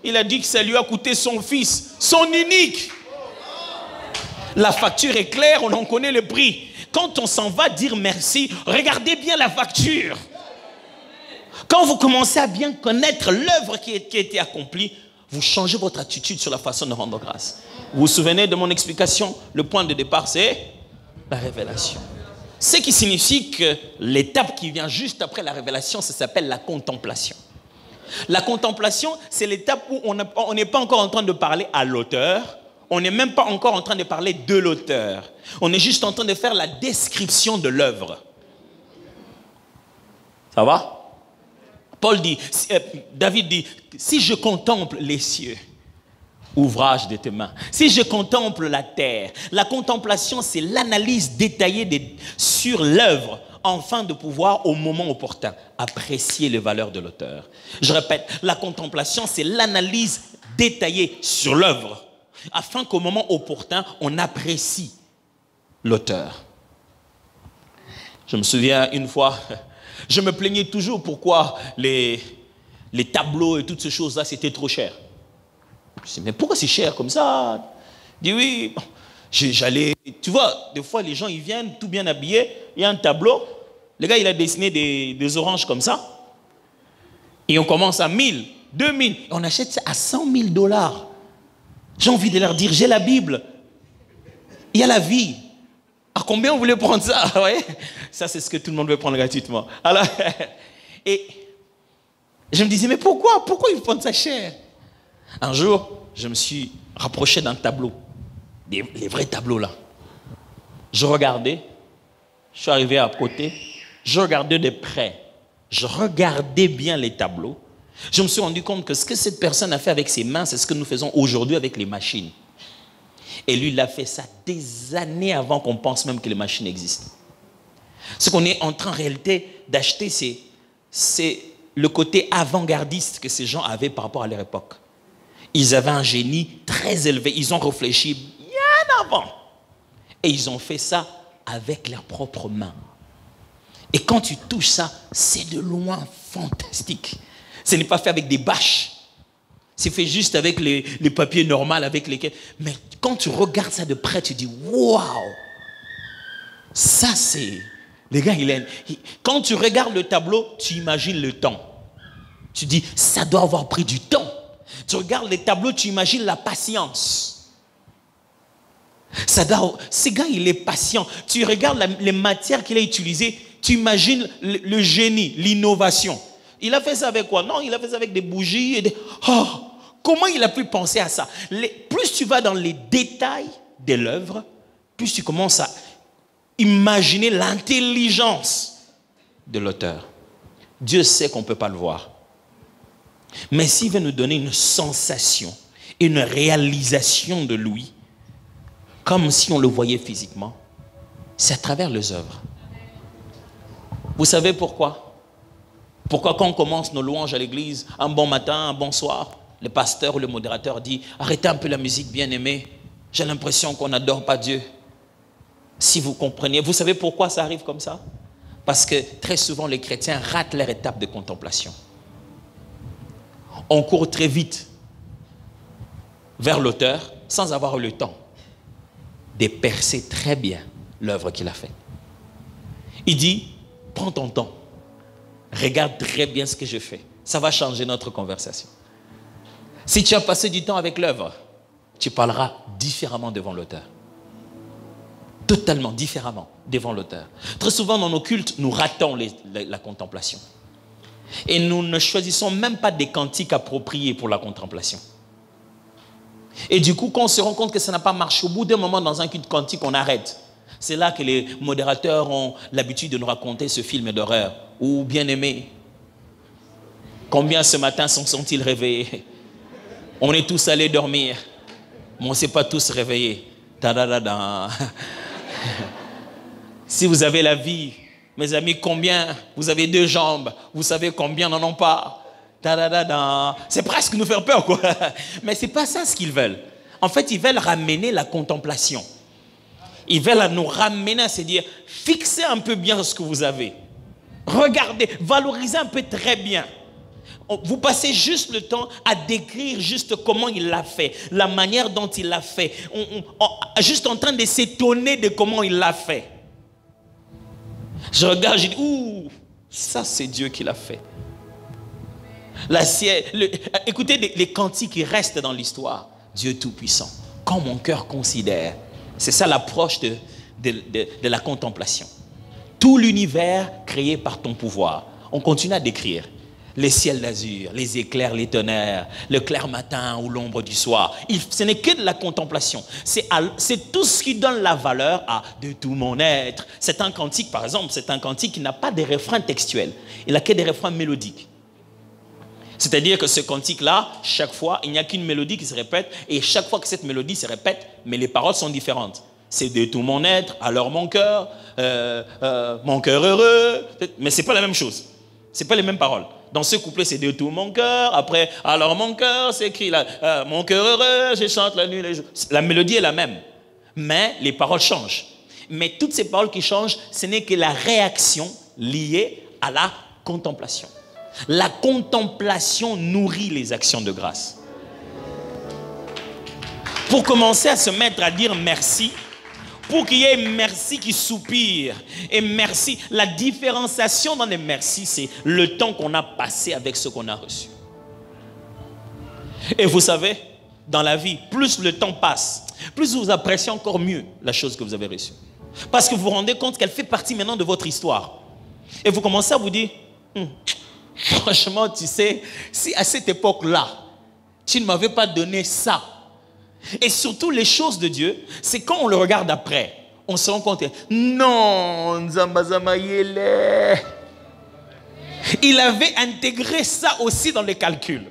Il a dit que ça lui a coûté son fils, son unique. La facture est claire, on en connaît le prix. Quand on s'en va dire merci, regardez bien la facture. Quand vous commencez à bien connaître l'œuvre qui a été accomplie, vous changez votre attitude sur la façon de rendre grâce. Vous vous souvenez de mon explication? Le point de départ, c'est la révélation. Ce qui signifie que l'étape qui vient juste après la révélation, ça s'appelle la contemplation. La contemplation, c'est l'étape où on n'est pas encore en train de parler à l'auteur, on n'est même pas encore en train de parler de l'auteur. On est juste en train de faire la description de l'œuvre. Ça va? David dit, si je contemple les cieux, ouvrage de tes mains, si je contemple la terre, la contemplation, c'est l'analyse détaillée sur l'œuvre, afin de pouvoir, au moment opportun, apprécier les valeurs de l'auteur. Je répète, la contemplation, c'est l'analyse détaillée sur l'œuvre, afin qu'au moment opportun, on apprécie l'auteur. Je me souviens une fois, je me plaignais toujours pourquoi les tableaux et toutes ces choses-là, c'était trop cher. Je me dis, mais pourquoi c'est cher comme ça? Je dis oui, j'allais, tu vois, des fois les gens ils viennent tout bien habillés, il y a un tableau, le gars il a dessiné des oranges comme ça, et on commence à 1000, 2000, on achète ça à $100,000. J'ai envie de leur dire, j'ai la Bible, il y a la vie. À combien vous voulez prendre ça? Ouais. Ça, c'est ce que tout le monde veut prendre gratuitement. Alors, et je me disais, mais pourquoi ils prennent ça cher? Un jour, je me suis rapproché d'un tableau, les vrais tableaux là. Je regardais, je suis arrivé à côté, je regardais de près, je regardais bien les tableaux. Je me suis rendu compte que ce que cette personne a fait avec ses mains, c'est ce que nous faisons aujourd'hui avec les machines. Et lui, il a fait ça des années avant qu'on pense même que les machines existent. Ce qu'on est en train en réalité d'acheter, c'est le côté avant-gardiste que ces gens avaient par rapport à leur époque. Ils avaient un génie très élevé. Ils ont réfléchi bien avant. Et ils ont fait ça avec leurs propres mains. Et quand tu touches ça, c'est de loin fantastique. Ce n'est pas fait avec des bâches. C'est fait juste avec les papiers normaux avec lesquels... Mais quand tu regardes ça de près, tu dis, waouh! Ça, c'est... Les gars, quand tu regardes le tableau, tu imagines le temps. Tu dis, ça doit avoir pris du temps. Tu regardes les tableaux, tu imagines la patience. Ce gars, il est patient. Tu regardes les matières qu'il a utilisées, tu imagines le génie, l'innovation. Il a fait ça avec quoi? Non, il a fait ça avec des bougies et des... Oh, comment il a pu penser à ça? Plus tu vas dans les détails de l'œuvre, plus tu commences à imaginer l'intelligence de l'auteur. Dieu sait qu'on ne peut pas le voir. Mais s'il veut nous donner une sensation, une réalisation de lui, comme si on le voyait physiquement, c'est à travers les œuvres. Vous savez pourquoi? Pourquoi quand on commence nos louanges à l'église, un bon matin, un bon soir, le pasteur ou le modérateur dit « Arrêtez un peu la musique, bien-aimé, j'ai l'impression qu'on n'adore pas Dieu. » Si vous compreniez, vous savez pourquoi ça arrive comme ça? Parce que très souvent les chrétiens ratent leur étape de contemplation. On court très vite vers l'auteur sans avoir eu le temps de percer très bien l'œuvre qu'il a faite. Il dit, prends ton temps, regarde très bien ce que je fais. Ça va changer notre conversation. Si tu as passé du temps avec l'œuvre, tu parleras différemment devant l'auteur. Totalement différemment devant l'auteur. Très souvent dans nos cultes, nous ratons la contemplation. Et nous ne choisissons même pas des cantiques appropriés pour la contemplation. Et du coup, quand on se rend compte que ça n'a pas marché, au bout d'un moment, dans un culte quantique, on arrête. C'est là que les modérateurs ont l'habitude de nous raconter ce film d'horreur. Ou bien aimé, combien ce matin s'en sont-ils réveillés? On est tous allés dormir, mais on ne s'est pas tous réveillés. Ta-da-da-da. Si vous avez la vie, mes amis, combien vous avez 2 jambes? Vous savez combien n'en ont pas? Ta-da-da-da. C'est presque nous faire peur, quoi. Mais ce n'est pas ça ce qu'ils veulent. En fait, ils veulent ramener la contemplation. Ils veulent nous ramener à se dire, fixez un peu bien ce que vous avez. Regardez, valorisez un peu très bien. Vous passez juste le temps à décrire juste comment il l'a fait, la manière dont il l'a fait. Juste en train de s'étonner de comment il l'a fait. Je regarde, je dis, ouh, ça c'est Dieu qui l'a fait. Écoutez les cantiques qui restent dans l'histoire. Dieu Tout-Puissant. Quand mon cœur considère, c'est ça l'approche de la contemplation. Tout l'univers créé par ton pouvoir. On continue à décrire. Les ciels d'azur, les éclairs, les tonnerres, le clair matin ou l'ombre du soir. Ce n'est que de la contemplation. C'est tout ce qui donne la valeur à de tout mon être. C'est un cantique, par exemple, c'est un cantique qui n'a pas de refrains textuels. Il n'a que des refrains mélodiques. C'est-à-dire que ce cantique-là, chaque fois, il n'y a qu'une mélodie qui se répète, et chaque fois que cette mélodie se répète, mais les paroles sont différentes. C'est de tout mon être, alors mon cœur heureux, mais ce n'est pas la même chose. Ce n'est pas les mêmes paroles. Dans ce couplet, c'est de tout mon cœur, après, alors mon cœur, c'est écrit là, mon cœur heureux, je chante la nuit, les jours. La mélodie est la même, mais les paroles changent. Mais toutes ces paroles qui changent, ce n'est que la réaction liée à la contemplation. La contemplation nourrit les actions de grâce. Pour commencer à se mettre à dire merci, pour qu'il y ait merci qui soupire et merci, la différenciation dans les merci, c'est le temps qu'on a passé avec ce qu'on a reçu. Et vous savez, dans la vie, plus le temps passe, plus vous appréciez encore mieux la chose que vous avez reçue. Parce que vous vous rendez compte qu'elle fait partie maintenant de votre histoire. Et vous commencez à vous dire, franchement, tu sais, si à cette époque-là, tu ne m'avais pas donné ça. Et surtout, les choses de Dieu, c'est quand on le regarde après, on se rend compte, non, Nzambazamaïele. Il avait intégré ça aussi dans les calculs.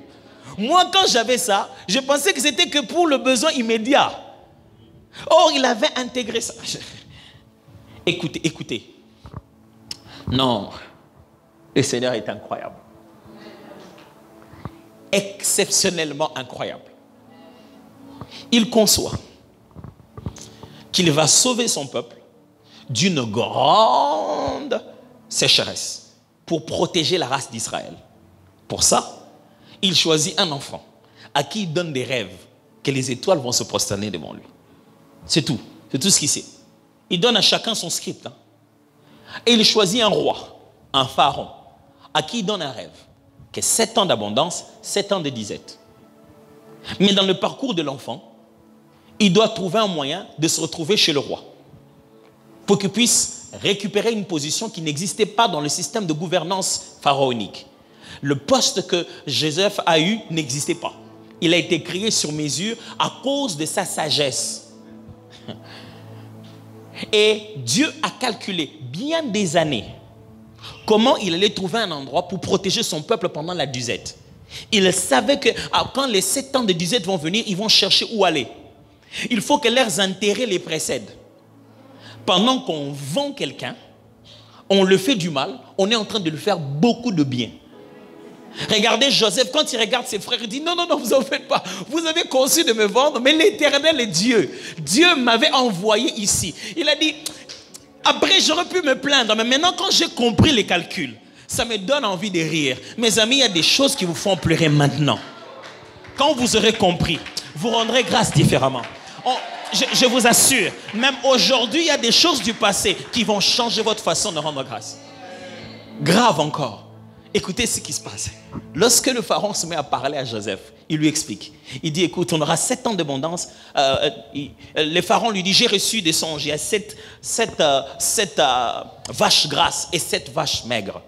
Moi, quand j'avais ça, je pensais que c'était que pour le besoin immédiat. Or, il avait intégré ça. Écoutez. Non, le Seigneur est incroyable. Exceptionnellement incroyable. Il conçoit qu'il va sauver son peuple d'une grande sécheresse pour protéger la race d'Israël. Pour ça, il choisit un enfant à qui il donne des rêves que les étoiles vont se prosterner devant lui. C'est tout. C'est tout ce qu'il sait. Il donne à chacun son script. Et il choisit un roi, un pharaon, à qui il donne un rêve, que 7 ans d'abondance, 7 ans de disette. Mais dans le parcours de l'enfant, il doit trouver un moyen de se retrouver chez le roi pour qu'il puisse récupérer une position qui n'existait pas dans le système de gouvernance pharaonique. Le poste que Joseph a eu n'existait pas. Il a été créé sur mesure à cause de sa sagesse. Et Dieu a calculé bien des années comment il allait trouver un endroit pour protéger son peuple pendant la disette. Il savait que quand les 7 ans de disette vont venir, ils vont chercher où aller. Il faut que leurs intérêts les précèdent. Pendant qu'on vend quelqu'un, on le fait du mal, on est en train de lui faire beaucoup de bien. Regardez Joseph, quand il regarde ses frères, il dit non, vous en faites pas. Vous avez conçu de me vendre, mais l'Éternel est Dieu. Dieu m'avait envoyé ici. Il a dit, après j'aurais pu me plaindre, mais maintenant quand j'ai compris les calculs, ça me donne envie de rire. Mes amis, il y a des choses qui vous font pleurer maintenant. Quand vous aurez compris, vous rendrez grâce différemment. Je vous assure, même aujourd'hui, il y a des choses du passé qui vont changer votre façon de rendre grâce. Grave encore. Écoutez ce qui se passe. Lorsque le pharaon se met à parler à Joseph, il lui explique. Il dit, écoute, on aura 7 ans d'abondance. Le pharaon lui dit, j'ai reçu des songes. Il y a 7 vaches grasses et 7 vaches maigres.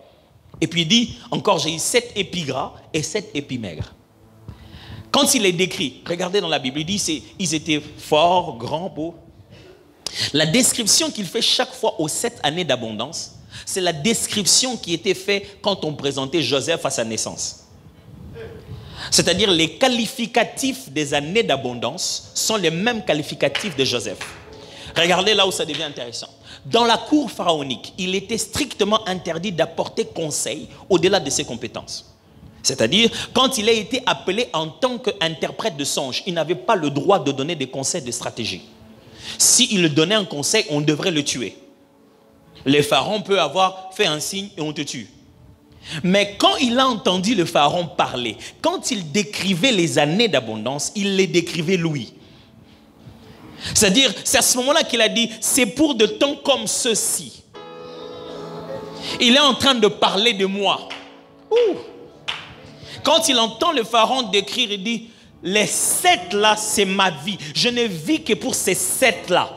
Et puis il dit, encore, j'ai eu 7 épis gras et 7 épis maigres. Quand il est décrit, regardez dans la Bible, il dit ils étaient forts, grands, beaux. La description qu'il fait chaque fois aux 7 années d'abondance, c'est la description qui était faite quand on présentait Joseph à sa naissance. C'est-à-dire les qualificatifs des années d'abondance sont les mêmes qualificatifs de Joseph. Regardez là où ça devient intéressant. Dans la cour pharaonique, il était strictement interdit d'apporter conseil au-delà de ses compétences. C'est-à-dire, quand il a été appelé en tant qu'interprète de songe, il n'avait pas le droit de donner des conseils de stratégie. S'il donnait un conseil, on devrait le tuer. Le pharaon peut avoir fait un signe et on te tue. Mais quand il a entendu le pharaon parler, quand il décrivait les années d'abondance, il les décrivait lui. C'est-à-dire, c'est à ce moment-là qu'il a dit, c'est pour de temps comme ceci. Il est en train de parler de moi. Ouh. Quand il entend le pharaon décrire, il dit, les 7 là, c'est ma vie. Je ne vis que pour ces 7 là.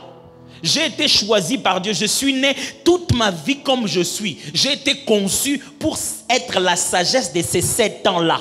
J'ai été choisi par Dieu. Je suis né toute ma vie comme je suis. J'ai été conçu pour être la sagesse de ces 7 ans-là.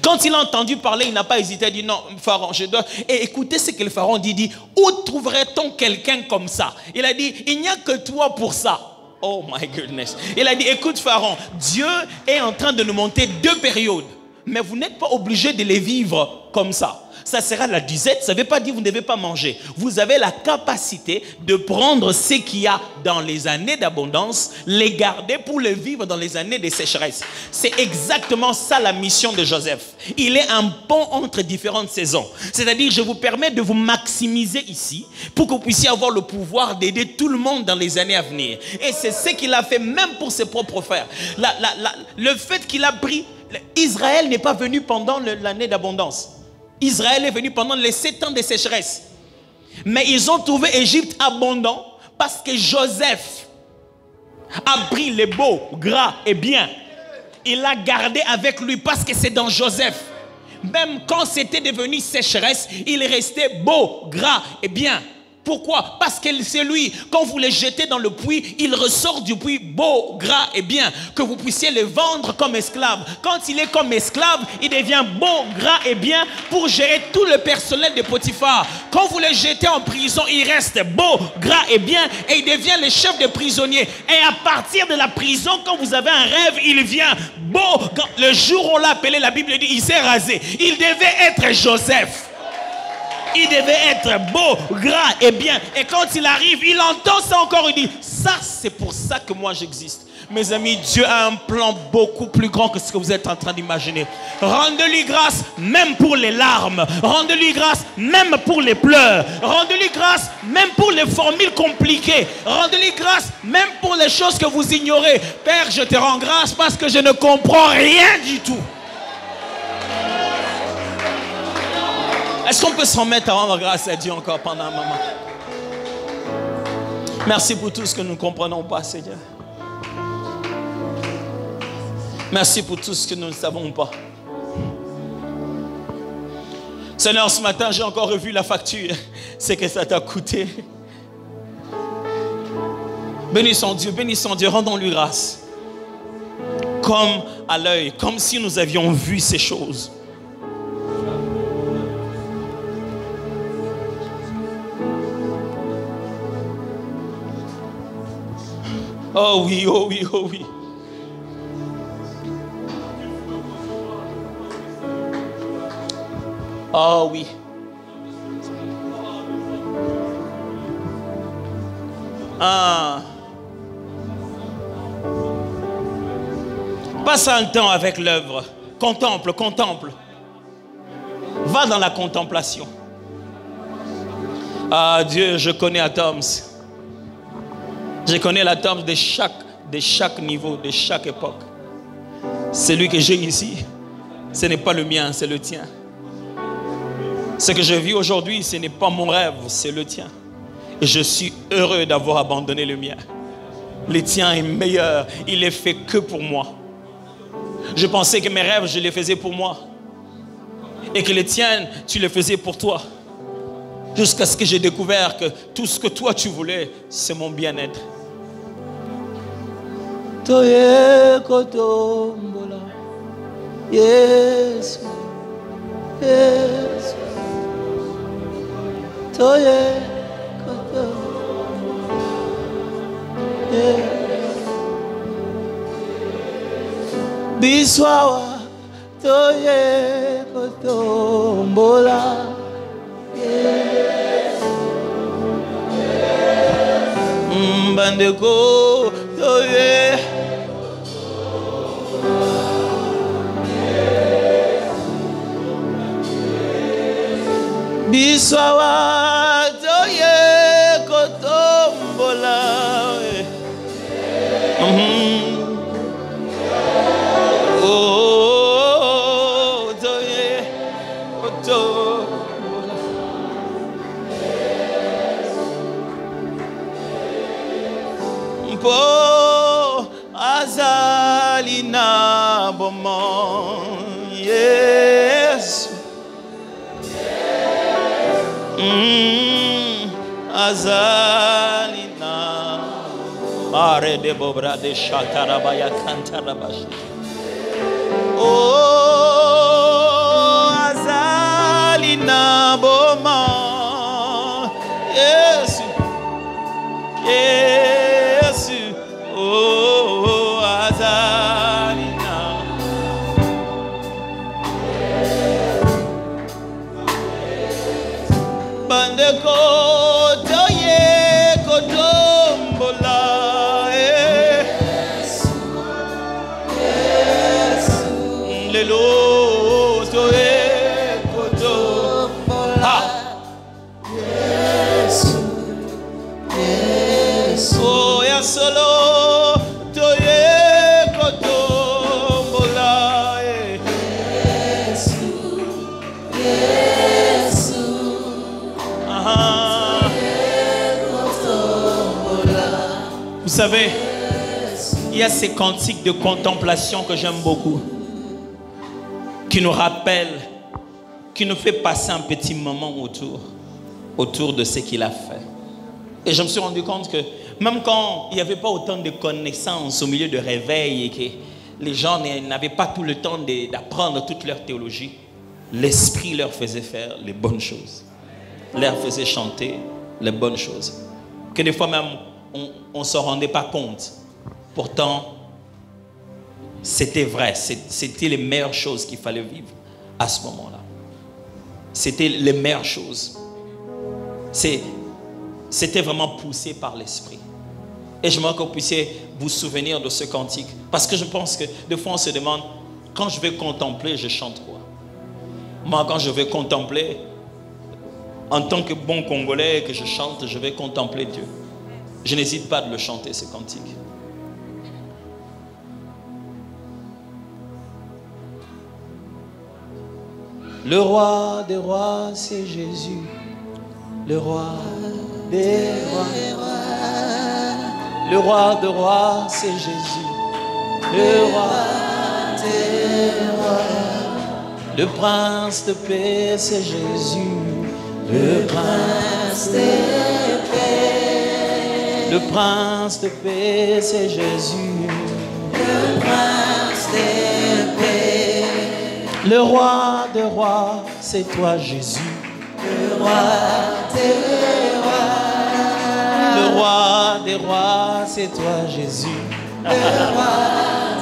Quand il a entendu parler, il n'a pas hésité. Il a dit non, pharaon, je dois... Et écoutez ce que le pharaon dit, où trouverait-on quelqu'un comme ça? Il a dit, il n'y a que toi pour ça. Oh my goodness. Il a dit, écoute pharaon, Dieu est en train de nous monter 2 périodes. Mais vous n'êtes pas obligé de les vivre comme ça. Ça sera la disette, ça ne veut pas dire que vous ne devez pas manger. Vous avez la capacité de prendre ce qu'il y a dans les années d'abondance, les garder pour les vivre dans les années de sécheresse. C'est exactement ça la mission de Joseph. Il est un pont entre différentes saisons. C'est-à-dire, je vous permets de vous maximiser ici pour que vous puissiez avoir le pouvoir d'aider tout le monde dans les années à venir. Et c'est ce qu'il a fait même pour ses propres frères. Le fait qu'il a pris... Israël n'est pas venu pendant l'année d'abondance. Israël est venu pendant les 7 ans de sécheresse. Mais ils ont trouvé Égypte abondant parce que Joseph a pris les beaux, gras et bien. Il l'a gardé avec lui parce que c'est dans Joseph. Même quand c'était devenu sécheresse, il restait beau, gras et bien. Pourquoi? Parce que c'est lui. Quand vous les jetez dans le puits, il ressort du puits beau, gras et bien. Que vous puissiez les vendre comme esclaves. Quand il est comme esclave, il devient beau, gras et bien pour gérer tout le personnel de Potiphar. Quand vous les jetez en prison, il reste beau, gras et bien et il devient le chef des prisonniers. Et à partir de la prison, quand vous avez un rêve, il vient beau. Le jour où on l'a appelé, la Bible dit, il s'est rasé. Il devait être Joseph. Il devait être beau, gras et bien. Et quand il arrive, il entend ça encore. Il dit, ça c'est pour ça que moi j'existe. Mes amis, Dieu a un plan beaucoup plus grand que ce que vous êtes en train d'imaginer. Rendez-lui grâce même pour les larmes. Rendez-lui grâce même pour les pleurs. Rendez-lui grâce même pour les formules compliquées. Rendez-lui grâce même pour les choses que vous ignorez. Père, je te rends grâce parce que je ne comprends rien du tout. Est-ce qu'on peut se remettre à rendre grâce à Dieu encore pendant un moment? Merci pour tout ce que nous ne comprenons pas, Seigneur. Merci pour tout ce que nous ne savons pas. Seigneur, ce matin, j'ai encore revu la facture. C'est que ça t'a coûté. Bénissons Dieu, rendons-lui grâce. Comme à l'œil, comme si nous avions vu ces choses. Oh oui, oh oui, oh oui. Oh oui. Ah. Passe un temps avec l'œuvre. Contemple, contemple. Va dans la contemplation. Ah Dieu, je connais Atoms. Je connais l'Atoms de chaque niveau, de chaque époque. Celui que j'ai ici, ce n'est pas le mien, c'est le tien. Ce que je vis aujourd'hui, ce n'est pas mon rêve, c'est le tien. Et je suis heureux d'avoir abandonné le mien. Le tien est meilleur, il est fait que pour moi. Je pensais que mes rêves, je les faisais pour moi. Et que les tiens, tu les faisais pour toi. Jusqu'à ce que j'ai découvert que tout ce que toi tu voulais, c'est mon bien-être. Toye kotombola, Yesu. Yesu toye koto biswawa toye koto mbola bandeko toye biswawa toye kotombola oh toye kotombola mpo azalina bomon Yesu azalina mare de bobra de shatarabaya kantarabash oh azalina boma Yesu Yesu oh azalina bandeko toye kotombola lelo toye kotombola oh ya solo toye kotombola Vous savez, il y a ces cantiques de contemplation que j'aime beaucoup, qui nous rappellent, qui nous fait passer un petit moment autour de ce qu'il a fait. Et je me suis rendu compte que même quand il n'y avait pas autant de connaissances au milieu de réveil et que les gens n'avaient pas tout le temps d'apprendre toute leur théologie, l'Esprit leur faisait faire les bonnes choses, leur faisait chanter les bonnes choses. Que des fois même, on ne s'en rendait pas compte. Pourtant, c'était vrai. C'était les meilleures choses qu'il fallait vivre à ce moment-là. C'était les meilleures choses. C'était vraiment poussé par l'Esprit. Et j'aimerais que vous puissiez vous souvenir de ce cantique. Parce que je pense que des fois on se demande, quand je vais contempler, je chante quoi? Moi, quand je vais contempler, en tant que bon Congolais que je chante, je vais contempler Dieu. Je n'hésite pas de le chanter, ce cantique. Le roi des rois, c'est Jésus. Le roi des rois. Le roi des rois, c'est Jésus. Le roi des rois. Le prince de paix, c'est Jésus. Le prince de paix. Le prince de paix, c'est Jésus. Le prince de paix. Le roi des rois, c'est toi, Jésus. Le roi des rois. Le roi des rois, c'est toi, Jésus. Le roi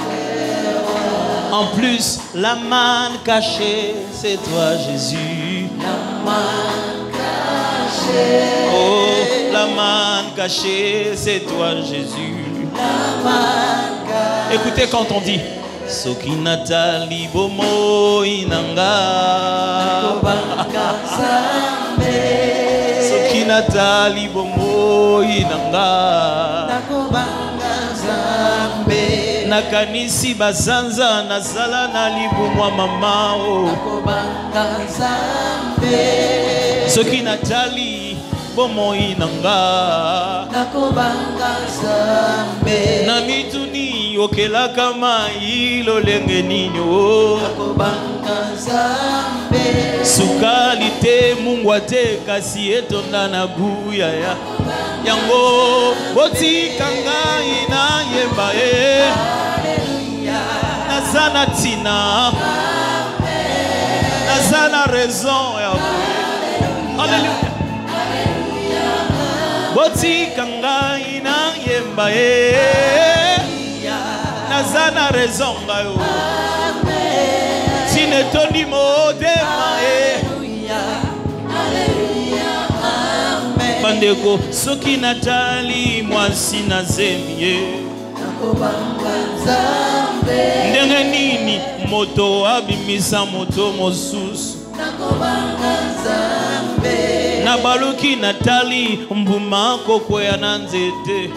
des rois. En plus, la manne cachée, c'est toi, Jésus. La manne cachée. Oh, la manne cachée, c'est toi, Jésus. La manne cachée. Écoutez quand on dit Soki natali bomo inanga Soki natali bomo inanga Nakanisi bazanza nazala na libumwa mamao Soki natali bomo inanga na mituni okela kama ilo lenge ninyo sukali te Mungu ate kasi etonda na guya ya yango botika ngai na yemba nazana tina nazana raison. Alléluia. Boti kanga ina yemba nazana raison gayo. Sine toni modema bandeko soki natali mwasi na zemie ndenge nini moto abimisa moto mosusu na baluki natali mbuma kokwea na nzete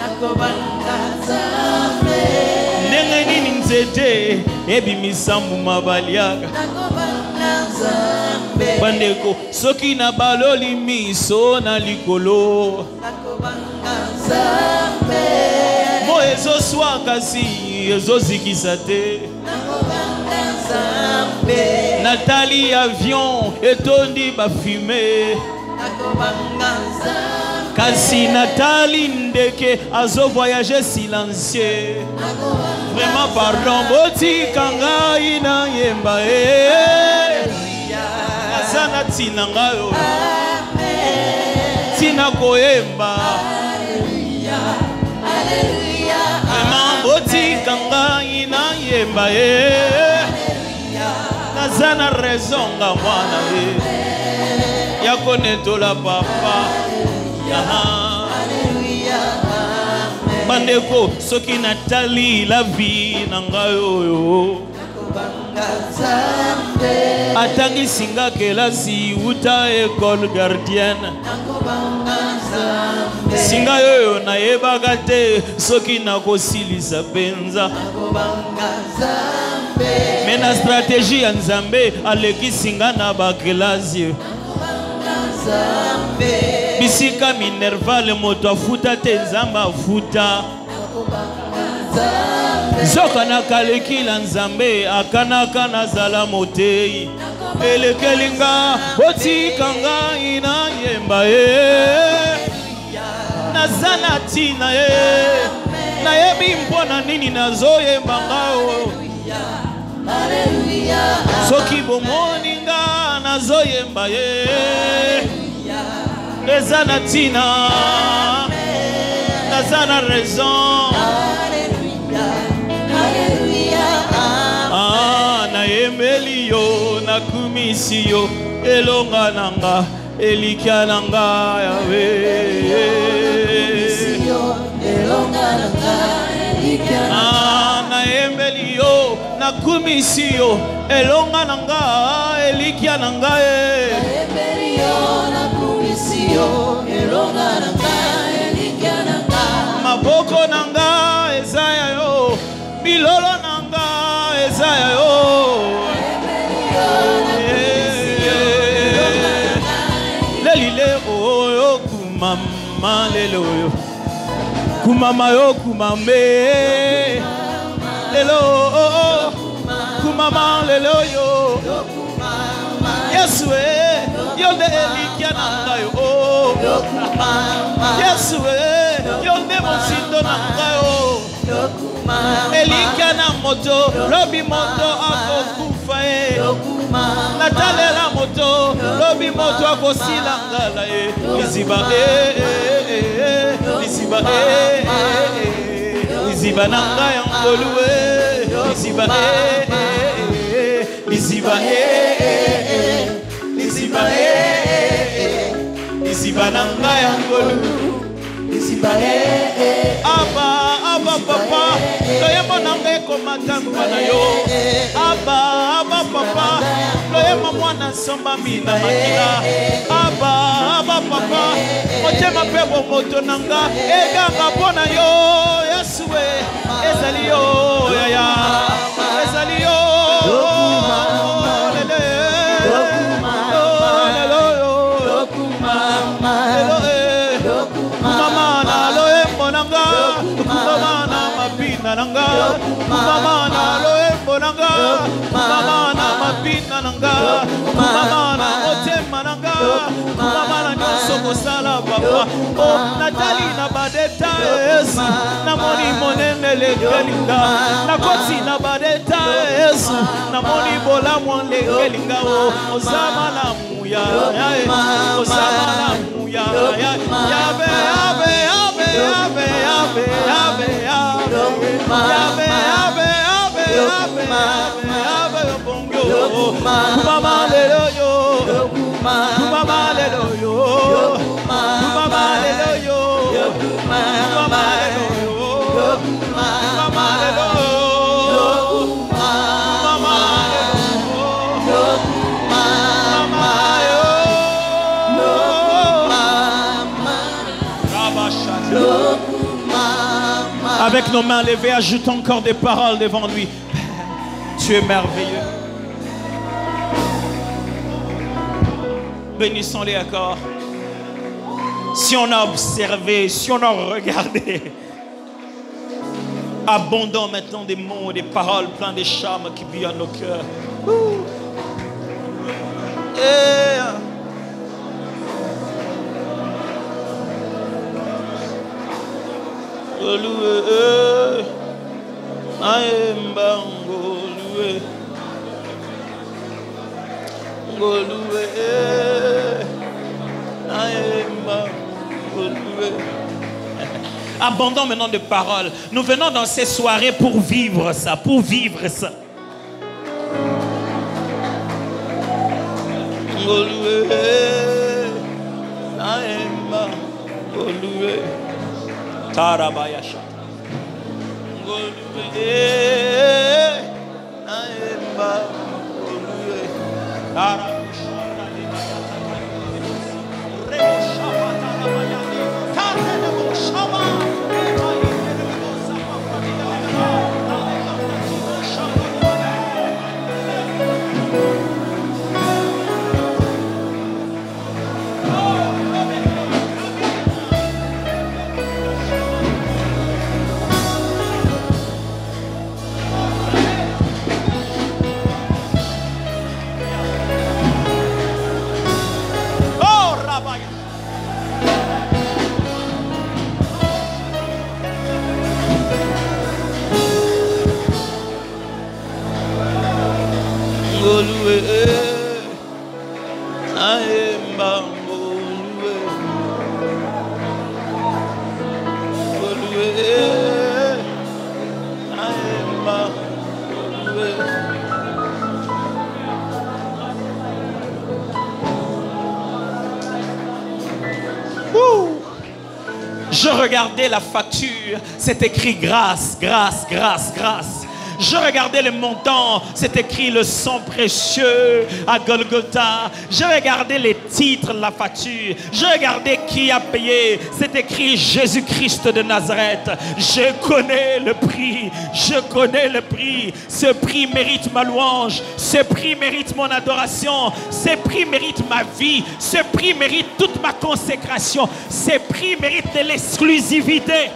ndenge nini nzete ebimisa mbuma baliaka bandeko soki na baloli miso na likolo mo ezoswa kasi ezozikisa te natali avion etondi bafume kasi natali ndeke azo voyager silencieux. Vraiment pardon boti kanga ina yemba azana tina ngayo tina koyemba vraiment boti kanga ina yemba nazana raison nga mwana ya konetola papa bandeko soki natali la vie na ngayo atangi singa kelasi uta école gardienne singa yoyo nayebaka te soki nakosilisa penza me na stratégie ya nzambe aleki singa na bakelasi bisika minervale moto afuta te nzamba afuta zoka na kalekila nzambe akanaka nazala motei elekelinga otikanga ina yemba nazana tina nayebi mpona nini nazoyemba ngao soki bomoninga nazoyemba ezana tina nazana raison nayembeli yo nakumisi yo elonga nanga elikia nanga yawe nayembeli yo nakumisi yo elonga nanga elikia nanga maboko nanga ezaya yo bilolo nanga ezaya yo lelile oyo kumama lelo yo kumama yo kumame lelo kumama lelo yo Yesu yo de elikia nanga yo Yesu yo de mosindo nanga yo elikia na moto lobi moto akokufa natalela moto lobi moto akosila ngala liziba liziba liziba nanga ya ngolu liziba liziba liziba liziba nanga ya ngolu liziba Abba papa loyemo nanga komata na yo Abba papa loyemo mwana somba mina makila Abba papa motema pebo moto nanga eganga pona yo Yesu ezali yo ya ezali yo kumama na loembo nanga, mama na mapina nanga, mama na motema nanga, mama na nyonso kosala papa. Oh, Nathalie na badeta Yesu, na moni monene lekelinga, na koti na badeta Yesu, na moni bola mwan lekelinga. Oh, ozama na muya, ozama na muya, yabe yabe yabe yabe yabe yabe yabe yabe yabe yabe bongo. Mama lelo yo, mama lelo yo, mama lelo yo, mama lelo yo, mama lelo yo, mama Avec nos mains levées, ajoutons encore des paroles devant lui. Tu es merveilleux. Bénissons-les encore. Si on a observé, si on a regardé, abondons maintenant des mots, des paroles pleins de charme qui billonnent nos cœurs. Abondons maintenant de paroles. Nous venons dans ces soirées pour vivre ça, pour vivre ça. Tarabayasha. Je regardais la facture, c'est écrit grâce, grâce, grâce, grâce. Je regardais le montant, c'est écrit le sang précieux à Golgotha. Je regardais les titres de la facture. Je regardais qui a payé. C'est écrit Jésus-Christ de Nazareth. Je connais le prix. Je connais le prix. Ce prix mérite ma louange. Ce prix mérite mon adoration. Ce prix mérite ma vie. Ce prix mérite toute ma consécration. Ce prix mérite de l'exclusivité.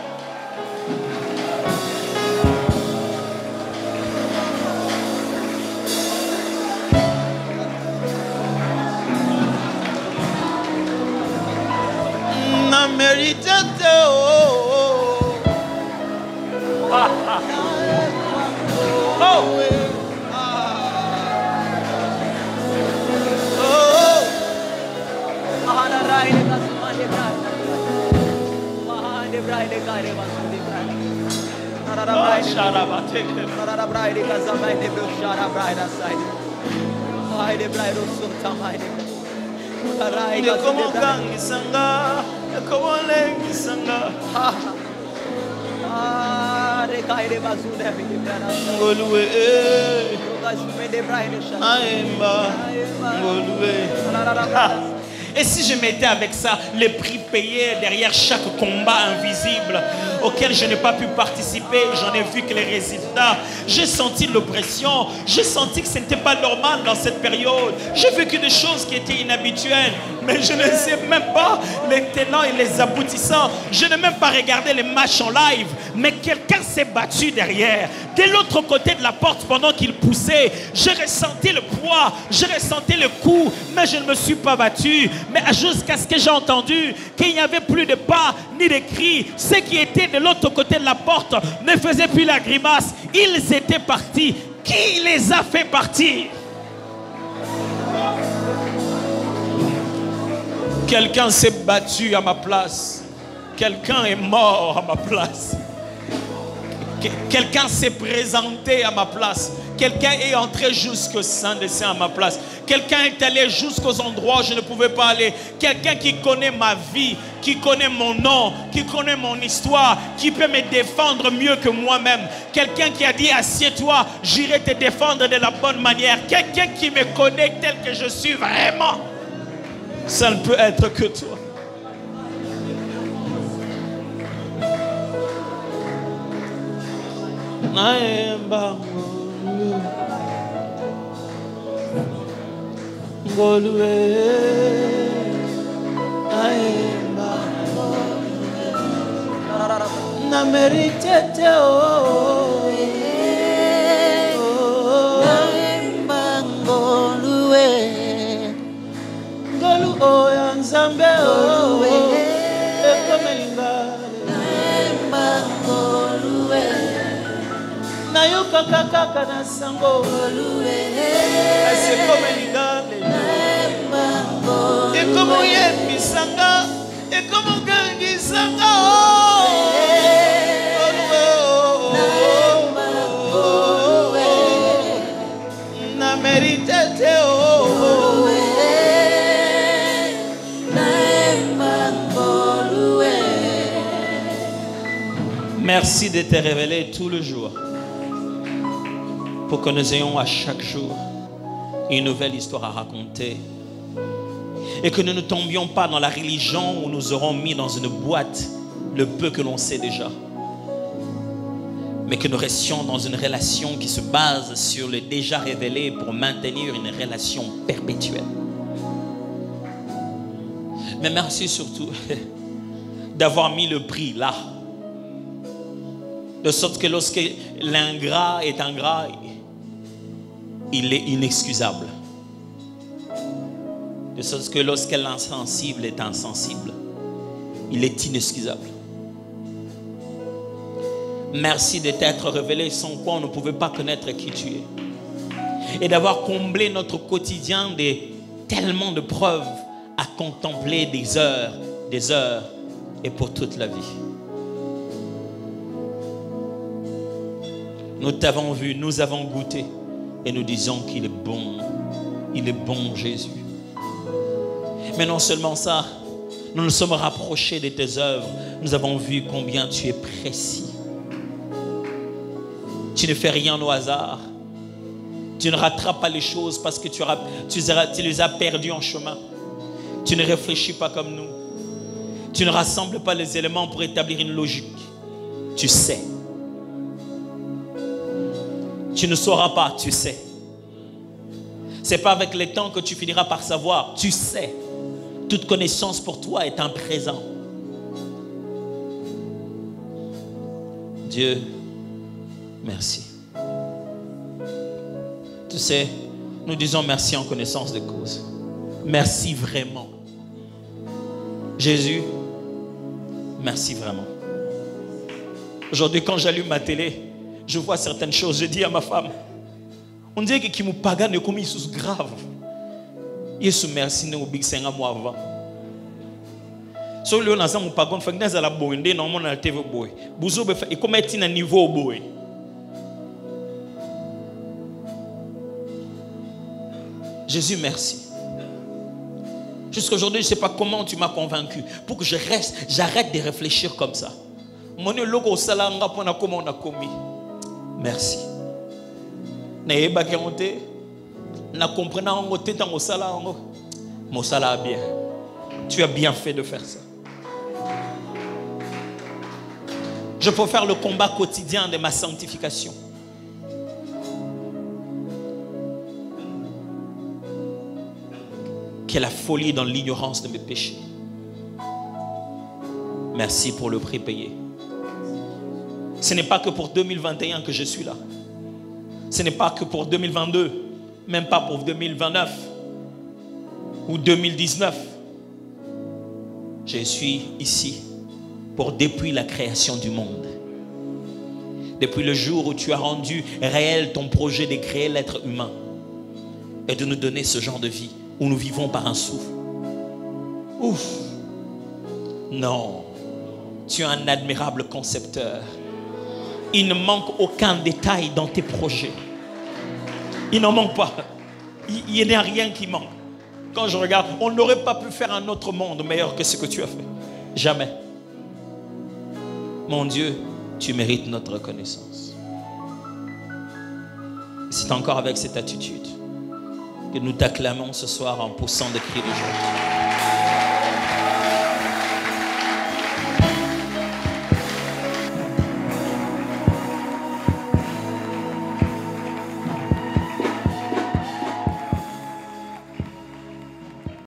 Et si je mettais avec ça le prix payé derrière chaque combat invisible auquel je n'ai pas pu participer, j'en ai vu que les résultats, j'ai senti l'oppression, j'ai senti que ce n'était pas normal dans cette période, j'ai vécu des choses qui étaient inhabituelles, mais je ne sais même pas les tenants et les aboutissants. Je n'ai même pas regardé les matchs en live, mais quelqu'un s'est battu derrière. De l'autre côté de la porte, pendant qu'il poussait, j'ai ressenti le poids, j'ai ressenti le coup, mais je ne me suis pas battu. Mais jusqu'à ce que j'ai entendu qu'il n'y avait plus de pas ni de cris. Ceux qui étaient de l'autre côté de la porte ne faisaient plus la grimace. Ils étaient partis. Qui les a fait partir? Quelqu'un s'est battu à ma place. Quelqu'un est mort à ma place. Quelqu'un s'est présenté à ma place. Quelqu'un est entré jusqu'au sein des saints à ma place. Quelqu'un est allé jusqu'aux endroits où je ne pouvais pas aller. Quelqu'un qui connaît ma vie, qui connaît mon nom, qui connaît mon histoire, qui peut me défendre mieux que moi-même. Quelqu'un qui a dit assieds-toi, j'irai te défendre de la bonne manière. Quelqu'un qui me connaît tel que je suis vraiment. Ça ne peut être que toi. Naemba Ngolue Naemba Na meritete Naemba Ngolue Ngolu ya Nzambe Naemba Ngolue Nayoka kaka na sango c'est comme l'idole et comme yembi sanga et comme gangi sanga na mérite merci de te révéler tout le jour pour que nous ayons à chaque jour une nouvelle histoire à raconter et que nous ne tombions pas dans la religion où nous aurons mis dans une boîte le peu que l'on sait déjà, mais que nous restions dans une relation qui se base sur le déjà révélé pour maintenir une relation perpétuelle. Mais merci surtout d'avoir mis le prix là, de sorte que lorsque l'ingrat est ingrat, il est inexcusable. De sorte que lorsque l'insensible est insensible, il est inexcusable. Merci de t'être révélé sans quoi on ne pouvait pas connaître qui tu es. Et d'avoir comblé notre quotidien de tellement de preuves à contempler des heures et pour toute la vie. Nous t'avons vu, nous avons goûté et nous disons qu'il est bon Jésus. Mais non seulement ça, nous nous sommes rapprochés de tes œuvres, nous avons vu combien tu es précis. Tu ne fais rien au hasard. Tu ne rattrapes pas les choses parce que tu les as perdues en chemin. Tu ne réfléchis pas comme nous. Tu ne rassembles pas les éléments pour établir une logique. Tu sais. Tu ne sauras pas, tu sais. Ce n'est pas avec le temps que tu finiras par savoir. Tu sais. Toute connaissance pour toi est un présent. Dieu, merci. Tu sais, nous disons merci en connaissance de cause. Merci vraiment. Jésus, merci vraiment. Aujourd'hui, quand j'allume ma télé, je vois certaines choses. Je dis à ma femme, on dirait que qui me pagane comme Jésus grave. Yesu merci ne ubik senga mo avant. So le na zamu pagon fa ngeza la boende na mo na TV boy. Buzo be fa e comme est na niveau boy. Jésus merci. Jusqu'à aujourd'hui, je ne sais pas comment tu m'as convaincu pour que j'arrête de réfléchir comme ça. Mon logo salanga pona comment on a commis. Merci. Na kemonte na comprenant ngo teta ngo sala ngo mo sala bien. Tu as bien fait de faire ça. Je peux faire le combat quotidien de ma sanctification. Quelle folie dans l'ignorance de mes péchés. Merci pour le prix payé. Ce n'est pas que pour 2021 que je suis là. Ce n'est pas que pour 2022, même pas pour 2029 ou 2019. Je suis ici pour depuis la création du monde. Depuis le jour où tu as rendu réel ton projet de créer l'être humain et de nous donner ce genre de vie où nous vivons par un souffle. Ouf! Non, tu es un admirable concepteur. Il ne manque aucun détail dans tes projets. Il n'en manque pas. Il n'y a rien qui manque. Quand je regarde, on n'aurait pas pu faire un autre monde meilleur que ce que tu as fait. Jamais. Mon Dieu, tu mérites notre reconnaissance. C'est encore avec cette attitude que nous t'acclamons ce soir en poussant des cris de joie.